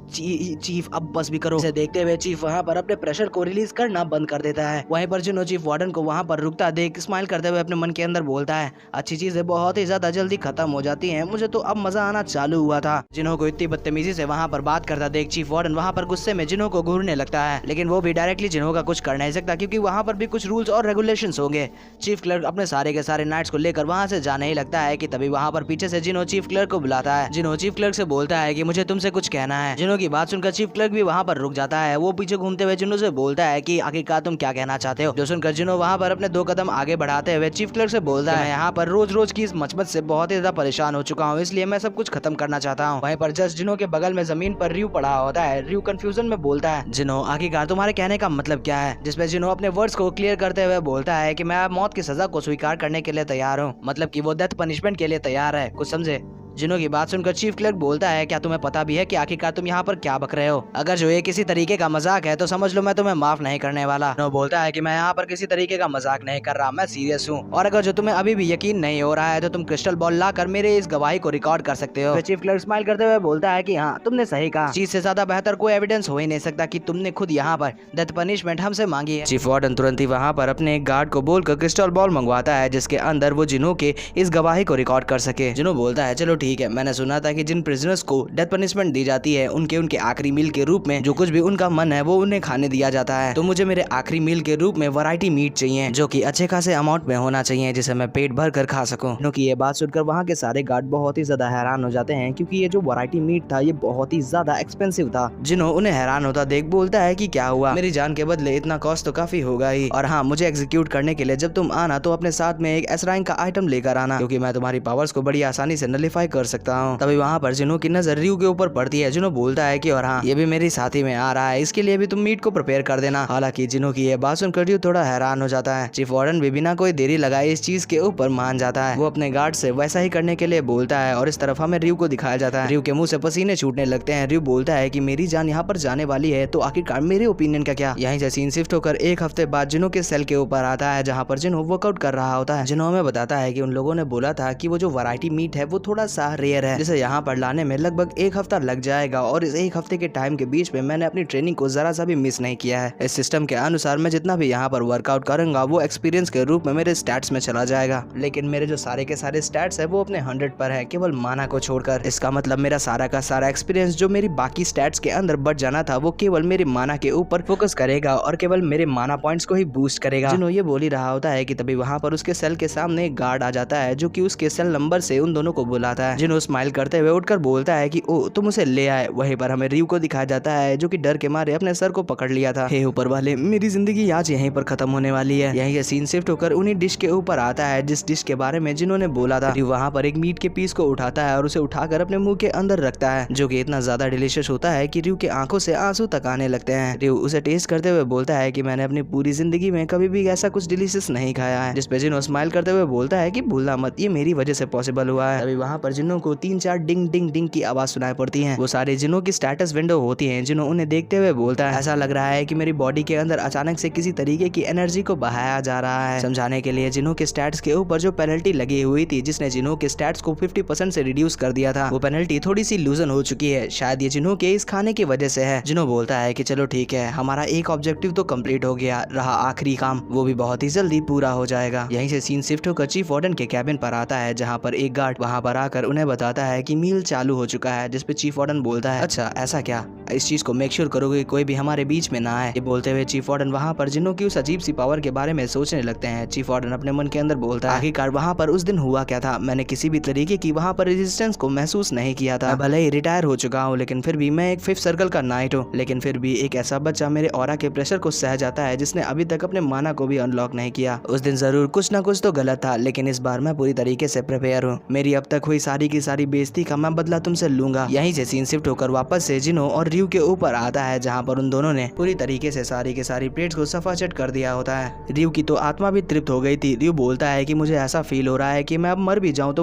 चीफ अब बस भी करो। इसे देखते हुए चीफ वहाँ पर अपने प्रेशर को रिलीज करना बंद कर देता है। वहीं पर जिनो चीफ वार्डन को वहाँ पर रुकता देख स्माइल करते हुए अपने मन के अंदर बोलता है, अच्छी चीजें बहुत ही ज्यादा जल्दी खत्म हो जाती हैं, मुझे तो अब मजा आना चालू हुआ था। जिनो को इतनी बदतमीजी से वहाँ पर बात करता देख चीफ वार्डन वहाँ पर गुस्से में जिनो को घूरने लगता है, लेकिन वो भी डायरेक्टली जिनो का कुछ कर नहीं सकता, क्योंकि वहाँ पर भी कुछ रूल्स और रेगुलेशंस होंगे। चीफ क्लर्क अपने सारे के सारे नाइट्स को लेकर वहाँ से जाने ही लगता है कि तभी वहाँ पर पीछे से जिनो चीफ क्लर्क को बुलाता है। जिनो चीफ क्लर्क से बोलता है कि मुझे तुमसे कुछ कहना है। जिनो की बात सुनकर चीफ क्लर्क भी वहाँ पर रुक जाता है। वो पीछे घूमते हुए जिनो से बोलता है कि आखिरकार तुम क्या कहना चाहते हो? जो सुनकर जिनो वहाँ पर अपने 2 कदम आगे बढ़ाते हुए चीफ क्लर्क से बोलता है, मैं यहाँ पर रोज रोज की इस मचमच से बहुत ही ज्यादा परेशान हो चुका हूँ, इसलिए मैं सब कुछ खत्म करना चाहता हूँ। वहीं पर जस्ट जिनो के बगल में जमीन पर रियू पड़ा होता है। रियू कंफ्यूजन में बोलता है, जिनो आखिरकार तुम्हारे कहने का मतलब क्या है? जिसपे जिनो अपने वर्ड्स को क्लियर करते हुए बोलता है कि मैं मौत की सजा को स्वीकार करने के लिए तैयार हूँ, मतलब कि वो डेथ पनिशमेंट के लिए तैयार है, कुछ समझे? जिनो की बात सुनकर चीफ क्लर्क बोलता है, क्या तुम्हें पता भी है कि आखिरकार तुम यहाँ पर क्या बक रहे हो? अगर जो ये किसी तरीके का मजाक है तो समझ लो मैं तुम्हें माफ नहीं करने वाला। जिनो बोलता है कि मैं यहाँ पर किसी तरीके का मजाक नहीं कर रहा, मैं सीरियस हूँ, और अगर जो तुम्हें अभी भी यकीन नहीं हो रहा है तो तुम क्रिस्टल बॉल लाकर मेरे इस गवाही को रिकॉर्ड कर सकते हो। चीफ क्लर्क स्माइल करते हुए बोलता है कि हाँ, तुमने सही कहा, चीज से ज्यादा बेहतर कोई एविडेंस हो ही नहीं सकता कि तुमने खुद यहाँ पर डेथ पनिशमेंट हमसे मांगी है। चीफ वार्डन तुरंत ही वहाँ पर अपने एक गार्ड को बोलकर क्रिस्टल बॉल मंगवाता है, जिसके अंदर वो जिनो के इस गवाही को रिकॉर्ड कर सके। जिनो बोलता है, चलो ठीक है, मैंने सुना था कि जिन प्रिजनर्स को डेथ पनिशमेंट दी जाती है उनके आखिरी मील के रूप में जो कुछ भी उनका मन है वो उन्हें खाने दिया जाता है। तो मुझे मेरे आखिरी मील के रूप में वैरायटी मीट चाहिए जो कि अच्छे खासे अमाउंट में होना चाहिए जिसे मैं पेट भर कर खा सकूं। क्योंकि ये बात सुनकर वहाँ के सारे गार्ड बहुत ही ज्यादा हैरान हो जाते हैं क्योंकि ये जो वैरायटी मीट था ये बहुत ही ज्यादा एक्सपेंसिव था। जिन्हों उन्हें हैरान होता देख बोलता है कि क्या हुआ, मेरी जान के बदले इतना कॉस्ट तो काफी होगा ही, और हाँ मुझे एग्जीक्यूट करने के लिए जब तुम आना तो अपने साथ में एक एस रैंक का आइटम लेकर आना क्योंकि मैं तुम्हारी पावर्स को बड़ी आसानी से नलिफाई कर सकता हूँ। तभी वहाँ पर जिन्हों की नजर रियू के ऊपर पड़ती है। जिन्हों बोलता है कि और हाँ ये भी मेरी साथी में आ रहा है, इसके लिए भी तुम मीट को प्रिपेयर कर देना। हालांकि जिन्हों की ये बात सुनकर रियू थोड़ा हैरान हो जाता है। चीफ वार्डन भी बिना कोई देरी लगाए इस चीज के ऊपर मान जाता है। वो अपने गार्ड से वैसा ही करने के लिए बोलता है और इस तरफ हमें रियू को दिखाया जाता है। रियू के मुंह से पसीने छूटने लगते हैं। रियू बोलता है कि मेरी जान यहाँ पर जाने वाली है तो आखिरकार मेरे ओपिनियन का क्या। यहीं से सीन शिफ्ट होकर एक हफ्ते बाद जिन्हों के सेल के ऊपर आता है जहाँ पर जिन्हों वर्कआउट कर रहा होता है। जिन्हों हमें बताता है कि उन लोगों ने बोला था कि वो जो वैरायटी मीट है वो थोड़ा सा रेयर है जिसे यहाँ पर लाने में लगभग एक हफ्ता लग जाएगा और इस एक हफ्ते के टाइम के बीच में मैंने अपनी ट्रेनिंग को जरा सा भी मिस नहीं किया है। इस सिस्टम के अनुसार मैं जितना भी यहाँ पर वर्कआउट करूंगा वो एक्सपीरियंस के रूप में मेरे स्टैट्स में चला जाएगा, लेकिन मेरे जो सारे के सारे स्टैट्स है वो अपने 100 पर है केवल माना को छोड़कर। इसका मतलब मेरा सारा का सारा एक्सपीरियंस जो मेरी बाकी स्टैट्स के अंदर बढ़ जाना था वो केवल मेरे माना के ऊपर फोकस करेगा और केवल मेरे माना पॉइंट्स को ही बूस्ट करेगा। जिन्हों ये बोल ही रहा होता है कि तभी वहाँ पर उसके सेल के सामने एक गार्ड आ जाता है जो कि उसके सेल नंबर से उन दोनों को बुलाता है। जिन्हों स्माइल करते हुए उठकर बोलता है कि ओ तुम उसे ले आए। वहीं पर हमें रियू को दिखाया जाता है जो कि डर के मारे अपने सर को पकड़ लिया था। हे ऊपर वाले, मेरी जिंदगी आज यहीं पर खत्म होने वाली है। यहीं सीन शिफ्ट होकर उन्हीं डिश के ऊपर आता है जिस डिश के बारे में जिन्होंने बोला था। रियू वहाँ पर एक मीट के पीस को उठाता है और उसे उठाकर अपने मुंह के अंदर रखता है जो कि इतना ज्यादा डिलीशियस होता है कि रियू के आंखों से आंसू तक आने लगते हैं। रियू उसे टेस्ट करते हुए बोलता है कि मैंने अपनी पूरी जिंदगी में कभी भी ऐसा कुछ डिलीशियस नहीं खाया है। जिस पे जिन्हों स्माइल करते हुए बोलता है कि भूलना मत, ये मेरी वजह से पॉसिबल हुआ है। अभी वहाँ पर जिन्हों को 3-4 डिंग डिंग डिंग की आवाज सुनाई पड़ती है। वो सारे जिन्हों की स्टेटस विंडो होती है। जिन्हों उन्हें देखते हुए बोलता है ऐसा लग रहा है कि मेरी बॉडी के अंदर अचानक से किसी तरीके की एनर्जी को बहाया जा रहा है। समझाने के लिए जिन्हों के स्टैट्स के ऊपर जो पेनल्टी लगी हुई थी जिसने जिन्हों के स्टैट्स को 50% से रिड्यूस कर दिया था वो पेनल्टी थोड़ी सी लूजन हो चुकी है। शायद ये जिन्हों के इस खाने की वजह से है। जिन्हों बोलता है कि चलो ठीक है, हमारा एक ऑब्जेक्टिव तो कंप्लीट हो गया, रहा आखिरी काम, वो भी बहुत ही जल्दी पूरा हो जाएगा। यहीं से सीन शिफ्ट होकर चीफ वार्डन के कैबिन पर आता है जहाँ पर एक गार्ड वहाँ पर आकर उन्हें बताता है कि मील चालू हो चुका है। जिसपे चीफ वार्डन बोलता है अच्छा ऐसा क्या, इस चीज को मेक श्योर करोगे कोई भी हमारे बीच में ना आए। ये बोलते हुए चीफ वार्डन वहाँ पर जिन्हों की उस अजीब सी पावर के बारे में सोचने लगते हैं। चीफ वार्डन अपने मन के अंदर बोलता है आखिरकार वहाँ पर उस दिन हुआ क्या था। मैंने किसी भी तरीके की वहाँ पर रेजिस्टेंस को महसूस नहीं किया था। भले ही रिटायर हो चुका हूँ लेकिन फिर भी मैं एक 5th सर्कल का नाइट हूँ, लेकिन फिर भी एक ऐसा बच्चा मेरे ऑरा के प्रेशर को सह जाता है जिसने अभी तक अपने माना को भी अनलॉक नहीं किया। उस दिन जरूर कुछ ना कुछ तो गलत था लेकिन इस बार मैं पूरी तरीके से प्रिपेयर हूँ। मेरी अब तक हुई सारी की सारी बेइज्जती का मैं बदला तुमसे लूंगा। यहीं से सीन शिफ्ट होकर वापस से जिन्हों और रियू के ऊपर आता है जहाँ पर उन दोनों ने पूरी तरीके से सारी के सारी प्लेट्स को सफाचट कर दिया होता है। रियू की तो आत्मा भी तृप्त हो गई थी। रियू बोलता है कि मुझे ऐसा फील हो रहा है कि मैं अब मर भी जाऊं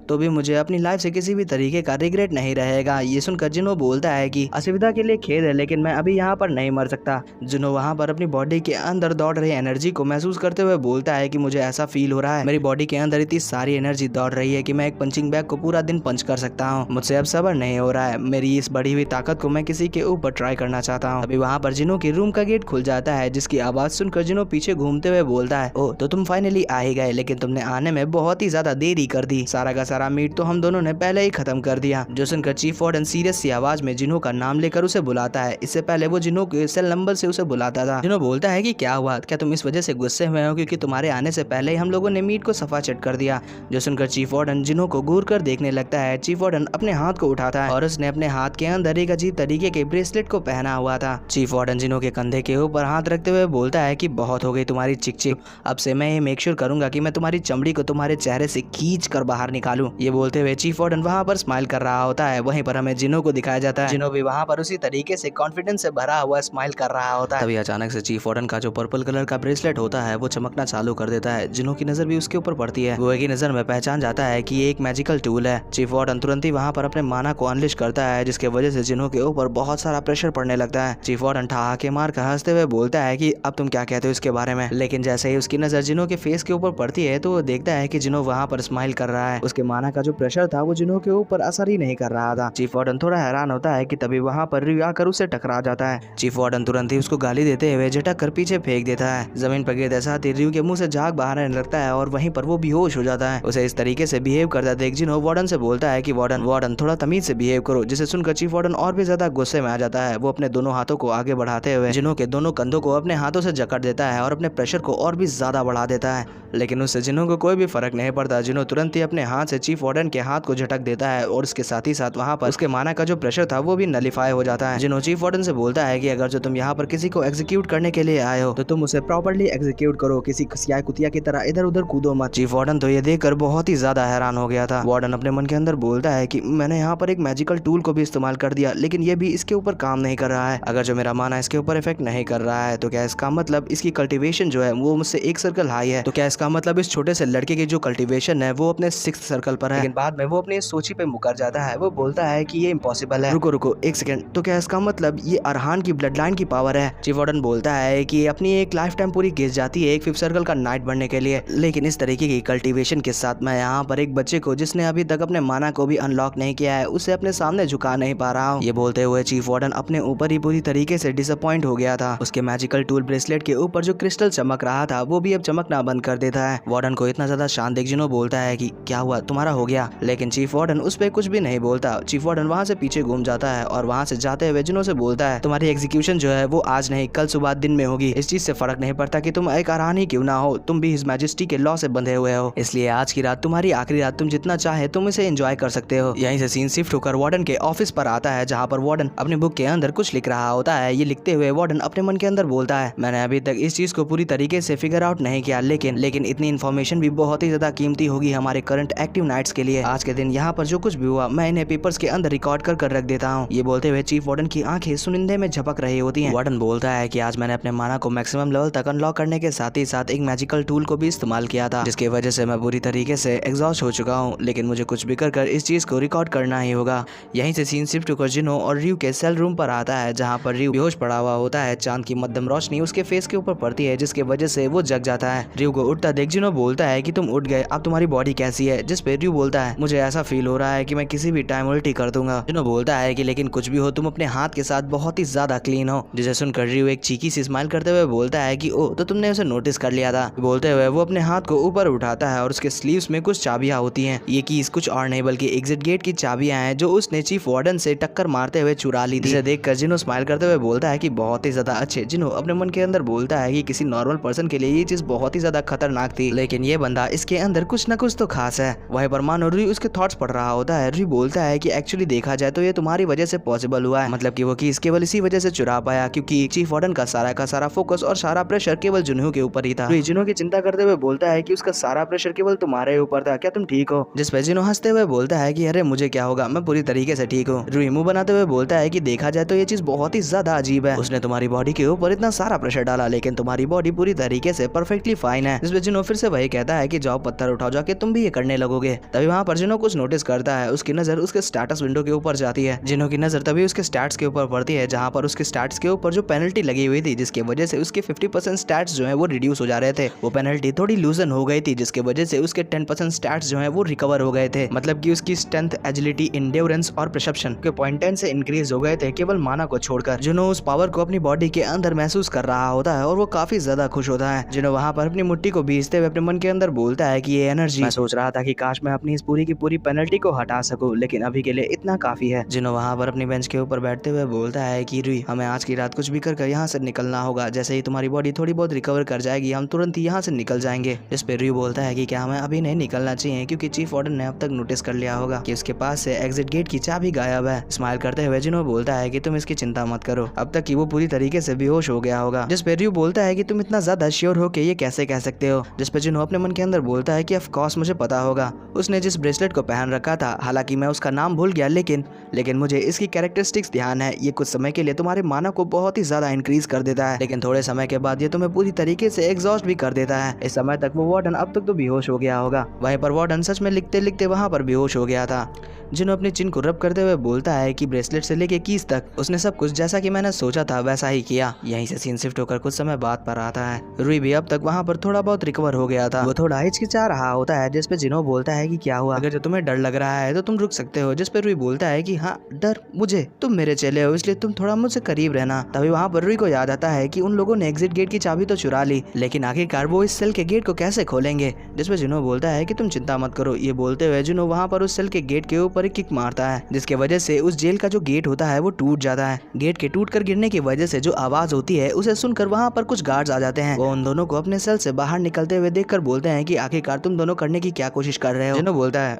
तो भी मुझे अपनी लाइफ से किसी भी तरीके का रिग्रेट नहीं रहेगा। ये सुनकर जिन्हों बोलता है कि असुविधा के लिए खेद है लेकिन मैं अभी यहाँ पर नहीं मर सकता। जिन्हों वहाँ पर अपनी बॉडी के अंदर दौड़ रही एनर्जी को महसूस करते हुए बोलता है कि मुझे ऐसा फील हो रहा है मेरी बॉडी के अंदर इतनी सारी एनर्जी दौड़ रही है कि मैं एक पंचिंग बैग को पूरा दिन पंच कर सकता हूँ। मुझसे अब सब्र नहीं हो रहा है। मेरी इस बढ़ी हुई ताकत को मैं किसी के ऊपर ट्राई करना चाहता हूँ। अभी वहाँ पर जिन्हों की रूम का गेट खुल जाता है जिसकी आवाज सुनकर जिन्हों पीछे घूमते हुए बोलता है ओ तो तुम फाइनली आ ही गए, लेकिन तुमने आने में बहुत ही ज्यादा देरी कर दी। सारा का सारा मीट तो हम दोनों ने पहले ही खत्म कर दिया। जो सुनकर चीफ वार्डन सीरियस सी आवाज में जिन्हों का नाम लेकर उसे बुलाता है। इससे पहले वो जिन्हों के सेल नंबर से उसे बुलाता था। जिन्हों बोलता है कि क्या हुआ, क्या तुम इस वजह से गुस्से हुए हो क्योंकि तुम्हारे आने से पहले ही हम लोगों ने मीट को सफा चट कर दिया। जो सुनकर चीफ वार्डन जिन्हों को घूर कर देखने लगता है। चीफ वार्डन अपने हाथ को उठाता है और उसने अपने हाथ के अंदर एक अजीब तरीके के ब्रेसलेट को पहना हुआ था। चीफ वार्डन जिन्हों के कंधे के ऊपर हाथ रखते हुए बोलता है कि बहुत हो गई तुम्हारी चिक चिक, अब से मैं ये मेक श्योर करूंगा कि मैं तुम्हारी चमड़ी को तुम्हारे चेहरे से खींच कर बाहर निकालूं। ये बोलते हुए चीफ वार्डन वहाँ पर स्माइल कर रहा होता है। वहीं पर हमें जिन्हों को दिखाया जाता है। जिन्हों भी वहाँ पर उसी तरीके से कॉन्फिडेंस से भरा हुआ स्माइल कर रहा होता है। तभी अचानक से चीफ वार्डन का जो पर्पल कलर का ब्रेसलेट होता है वो चमकना चालू कर देता है। जिन्हों की नजर भी उसके ऊपर पड़ती है। वो एक ही नजर में पहचान जाता है कि ये एक मैजिकल टूल है। चीफ वार्डन तुरंत ही वहाँ पर अपने माना को अनलिश करता है जिसके वजह से जिन्हों के ऊपर बहुत सारा प्रेशर पड़ने लगता है। चीफ वार्डन ठहाके मार कर हंसते हुए बोलता है कि अब तुम क्या कहते हो इसके बारे में। लेकिन जैसे ही उसकी नजर जिन्हों के फेस के ऊपर पड़ती है तो वो देखता है कि जिन्हों वहाँ पर स्माइल कर रहा है। उसके माना का जो प्रेशर था वो जिन्हों के ऊपर असर ही नहीं कर रहा था। चीफ वार्डन थोड़ा हैरान होता है कि तभी वहाँ पर रियू आकर उससे टकरा जाता है। चीफ वार्डन तुरंत ही उसको गाली देते हुए झटक कर पीछे फेंक देता है। जमीन पर गिरते साथ ही रियू के मुंह से झाग बाहर आने लगता है और वहीं पर वो बेहोश हो जाता है। उसे इस तरीके से बिहेव करता देख जिन्हों वार्डन से बोलता है कि वार्डन थोड़ा तमीज से बिहेव करो, जिसे सुनकर चीफ वार्डन और भी ज्यादा गुस्से में आ जाता है। वो अपने दोनों हाथों को आगे बढ़ाते हुए जिन्हों के दोनों कंधों को अपने हाथों से जकड़ देता है और अपने प्रेशर को और भी ज्यादा बढ़ा देता है, लेकिन उससे जिन्हों को कोई भी फर्क नहीं पड़ता। जिन्हों तुरंत ही अपने हाथ से चीफ वार्डन के हाथ को झटक देता है और उसके साथ ही साथ वहाँ पर उसके माना का जो प्रेशर था वो भी नलीफाई हो जाता है। जिन्हों चीफ वार्डन से बोलता है कि अगर जो तुम यहाँ पर किसी को एग्जीक्यूट करने के लिए आए हो तो तुम उसे प्रॉपर्ली एग्जीक्यूट करो, किसी खसिया कुतिया की तरह इधर उधर कूदो मत। चीफ वार्डन तो ये देखकर बहुत ही ज्यादा हैरान हो गया था। वार्डन अपने मन के अंदर बोलता है कि मैंने यहाँ पर एक मैजिकल टूल को भी इस्तेमाल कर दिया, लेकिन ये भी इसके ऊपर काम नहीं कर रहा है। अगर जो मेरा माना इसके ऊपर इफेक्ट नहीं कर रहा है तो क्या इसका मतलब इसकी कल्टीवेशन जो है वो मुझसे एक सर्कल हाई है, तो क्या इसका मतलब इस छोटे से लड़के की जो कल्टीवेशन है वो अपने 6th सर्कल पर है। लेकिन बाद में वो अपनी सोची पे मुकर जाता है। वो बोलता है कि ये इम्पॉसिबल है। रुको एक सेकंड, तो क्या इसका मतलब ये अरहान की ब्लड लाइन की पावर है? चीफ वार्डन बोलता है कि अपनी एक लाइफ टाइम पूरी घिस जाती है एक 5th सर्कल का नाइट बनने के लिए, लेकिन इस तरीके की कल्टीवेशन के साथ मैं यहाँ पर एक बच्चे को जिसने अभी तक अपने माना को भी अनलॉक नहीं किया है उसे अपने सामने झुका नहीं पा रहा हूँ। ये बोलते हुए चीफ वार्डन अपने ऊपर ही पूरी तरीके से डिसअपॉइंट हो गया था। उसके मैजिकल टूल ब्रेसलेट के ऊपर जो क्रिस्टल चमक रहा था वो भी अब चमकना बंद कर देता है। वार्डन को इतना ज्यादा शांत देख जिन्हों बोलता है कि क्या हुआ, तुम्हारा हो गया? लेकिन चीफ वार्डन उस पर कुछ भी नहीं बोलता। चीफ वार्डन वहाँ से पीछे घूम जाता है और वहाँ से जाते हुए जिन्हों से बोलता है तुम्हारी एग्जीक्यूशन जो है वो आज नहीं कल सुबह दिन में होगी। इस चीज से फर्क नहीं पड़ता कि तुम एक अरहान ही क्यों ना हो, तुम भी हिज मैजेस्टी के लॉ से बंधे हुए हो, इसलिए आज की रात तुम्हारी आखिरी रात, तुम जितना चाहे तुम इसे एंजॉय कर सकते हो। यहीं से सीन शिफ्ट होकर वार्डन के ऑफिस पर आता है जहाँ पर वार्डन अपने बुक के अंदर कुछ लिख रहा होता है। ये लिखते हुए वार्डन अपने मन के अंदर बोलता है मैंने अभी तक इस चीज को पूरी तरीके से फिगर आउट नहीं किया, लेकिन इतनी इन्फॉर्मेशन भी बहुत ही ज्यादा कीमती होगी हमारे करंट एक्टिव नाइट्स के लिए। आज के दिन यहाँ पर जो कुछ भी हुआ मैं इन्हें पेपर्स के अंदर रिकॉर्ड कर रख देता हूँ। ये बोलते हुए चीफ वार्डन की आंखें सुनिंदे में झपक रही होती हैं। वार्डन बोलता है कि आज मैंने अपने माना को मैक्सिमम लेवल तक अनलॉक करने के साथ ही साथ एक मैजिकल टूल को भी इस्तेमाल किया था, जिसकी वजह से मैं पूरी तरीके से एग्जॉस्ट हो चुका हूँ, लेकिन मुझे कुछ भी कर इस चीज को रिकॉर्ड करना ही होगा। यहीं से सीन शिफ्ट होकर जिन्हों और रियू के सेल रूम पर आता है जहाँ पर रियू बेहोश पड़ा हुआ होता है। चांद की मध्यम रोशनी उसके फेस के ऊपर पड़ती है जिसकी वजह से वो जग जाता है। रियू को उठता देख जिन्हों बोलता है कि तुम उठ गए, अब तुम्हारी बॉडी कैसी है? जिस पे रियू बोलता है मुझे ऐसा फील हो रहा है कि मैं किसी भी टाइम उल्टी कर दूंगा। जिन्हों बोलता है कि लेकिन कुछ भी हो तुम अपने हाथ के साथ बहुत ही ज्यादा क्लीन हो, जिसे सुनकर रियू एक चीकी सी स्माइल करते हुए बोलता है कि ओ तो तुमने उसे नोटिस कर लिया था। बोलते हुए वो अपने हाथ को ऊपर उठाता है और उसके स्लीव्स में कुछ चाबियां होती हैं। ये कीज कुछ और नहीं बल्कि एग्जिट गेट की चाबियां हैं जो उसने चीफ वार्डन से टक्कर मारते हुए चुरा ली थी। इसे देखकर जिन्हों स्माइल करते हुए बोलता है कि बहुत ही ज्यादा अच्छे। जिन्हों अपने मन के अंदर बोलता है कि किसी नॉर्मल पर्सन के लिए ये चीज बहुत ही ज्यादा खतरनाक थी, लेकिन ये बंदा इसके अंदर कुछ न कुछ तो खास है। वहीं पर मानो रियू उसके थॉट्स पढ़ रहा होता है। रियू बोलता है कि एक्चुअली देखा जाए तो ये तुम्हारी वजह से पॉसिबल हुआ है, मतलब कि वो कीज केवल इसी वजह से चुरा पाया क्योंकि चीफ वार्डन का सारा फोकस और सारा प्रेशर केवल जुनू के ऊपर ही था। जिन्हों की चिंता करते हुए बोलता है कि उसका सारा प्रेशर केवल तुम्हारे ऊपर था, क्या तुम ठीक हो? जिस पे जिन्हों हंसते हुए बोलता है कि अरे मुझे क्या होगा, मैं पूरी तरीके से ठीक हूँ। रूही मुंह बनाते हुए बोलता है कि देखा जाए तो ये चीज बहुत ही ज्यादा अजीब है, उसने तुम्हारी बॉडी के ऊपर इतना सारा प्रेशर डाला लेकिन तुम्हारी बॉडी पूरी तरीके से परफेक्टली फाइन है। जिसपे जिन्हों फिर से वही कहता है कि जाओ पत्थर उठाओ जाके तुम भी ये करने लगोगे। तभी वहाँ पर जिन्हों कुछ नोटिस करता है, उसकी नजर उसके स्टेटस विंडो के ऊपर जाती है। जिन्हों की नजर तभी उसके स्टैट्स के ऊपर पड़ती है जहाँ पर उसके स्टैट्स के ऊपर जो पेनल्टी लगी हुई थी जिसकी वजह से उसके 50% स्टैट्स जो है वो रिड्यूस हो जा रहे थे। वो पेनल्टी थोड़ी लूजन हो गई थी जिसकी वजह से उसके 10% स्टैट्स जो है वो रिकवर हो गए थे, मतलब कि उसकी स्ट्रेंथ, एजिलिटी, इंड्योरेंस और परसेप्शन के 0.10 से इंक्रीज हो गए थे केवल माना को छोड़कर। जिन्हों उस पावर को अपनी बॉडी के अंदर महसूस कर रहा होता है और वो काफी ज्यादा खुश होता है। जिन्हों वहाँ पर अपनी मुट्ठी को भींचते हुए अपने मन के अंदर बोलता है कि ये एनर्जी, मैं सोच रहा था कि काश मैं अपनी इस पूरी की पूरी पेनल्टी को हटा सकूं, लेकिन अभी के लिए इतना काफी है। जिन्हों वहाँ पर अपनी बेंच के ऊपर बैठते हुए बोलता है कि रुई हमें आज की रात कुछ भी कर यहाँ से निकलना होगा, जैसे ही तुम्हारी बॉडी थोड़ी बहुत रिकवर कर जाएगी हम तुरंत ही यहाँ से निकल जाएंगे। इस पे रुई बोलता है कि क्या हमें अभी नहीं निकलना चाहिए क्योंकि चीफ वार्डन ने अब तक नोटिस कर लिया होगा कि उसके पास से एग्जिट गेट की चाबी गायब है। स्माइल करते हुए जिन्हों बोलता है कि तुम इसकी चिंता मत करो, अब तक कि वो पूरी तरीके से बेहोश हो गया होगा। जिस पे रियू बोलता है कि तुम इतना ज्यादा श्योर हो कि ये कैसे कह सकते हो? जिस पे जिन्हों अपने मन के अंदर बोलता है कि ऑफ कोर्स मुझे पता होगा, उसने जिस ब्रेसलेट को पहन रखा था, हालांकि मैं उसका नाम भूल गया लेकिन मुझे इसकी कैरेक्टरिस्टिक्स ध्यान है। ये कुछ समय के लिए तुम्हारे माना को बहुत ही ज्यादा इंक्रीज कर देता है, लेकिन थोड़े समय के बाद ये तुम्हें पूरी तरीके से एग्जॉस्ट भी कर देता है। इस समय तक वो वार्डन अब तक तो बेहोश हो गया होगा। वहीं पर वार्डन सच में लिखते लिखते वहां पर बेहोश हो गया था। जिन्हों अपनी चिन को रब करते हुए बोलता है कि ब्रेसलेट से लेके कीज तक उसने सब कुछ जैसा कि मैंने सोचा था वैसा ही किया। यहीं से सीन शिफ्ट होकर कुछ समय बाद पर आता है। रुई भी अब तक वहाँ पर थोड़ा बहुत रिकवर हो गया था। वो थोड़ा हिचकिचा रहा होता है जिसपे जिन्हों बोलता है है कि क्या हुआ, अगर जो तुम्हें डर लग रहा है तो तुम रुक सकते हो। जिस पर रुई बोलता है कि हाँ डर मुझे, तुम मेरे चेले हो इसलिए तुम थोड़ा मुझसे करीब रहना। तभी वहाँ पर रुई को याद आता है कि उन लोगों ने एग्जिट गेट की चाबी तो चुरा ली, लेकिन आखिरकार वो इस सेल के गेट को कैसे खोलेंगे। जिसपे जिनो बोलता है कि तुम चिंता मत करो। ये बोलते हुए जिनो वहाँ पर उस सेल के गेट के ऊपर एक किक मारता है, जिसके वजह से उस जेल का जो गेट होता है वो टूट जाता है। गेट के टूट कर गिरने की वजह से जो आवाज होती है उसे सुनकर वहाँ पर कुछ गार्ड्स आ जाते हैं। वो उन दोनों को अपने सेल से बाहर निकलते हुए देखकर बोलते हैं कि आखिरकार तुम दोनों करने की क्या कोशिश कर रहे हो। जिनो बोलता है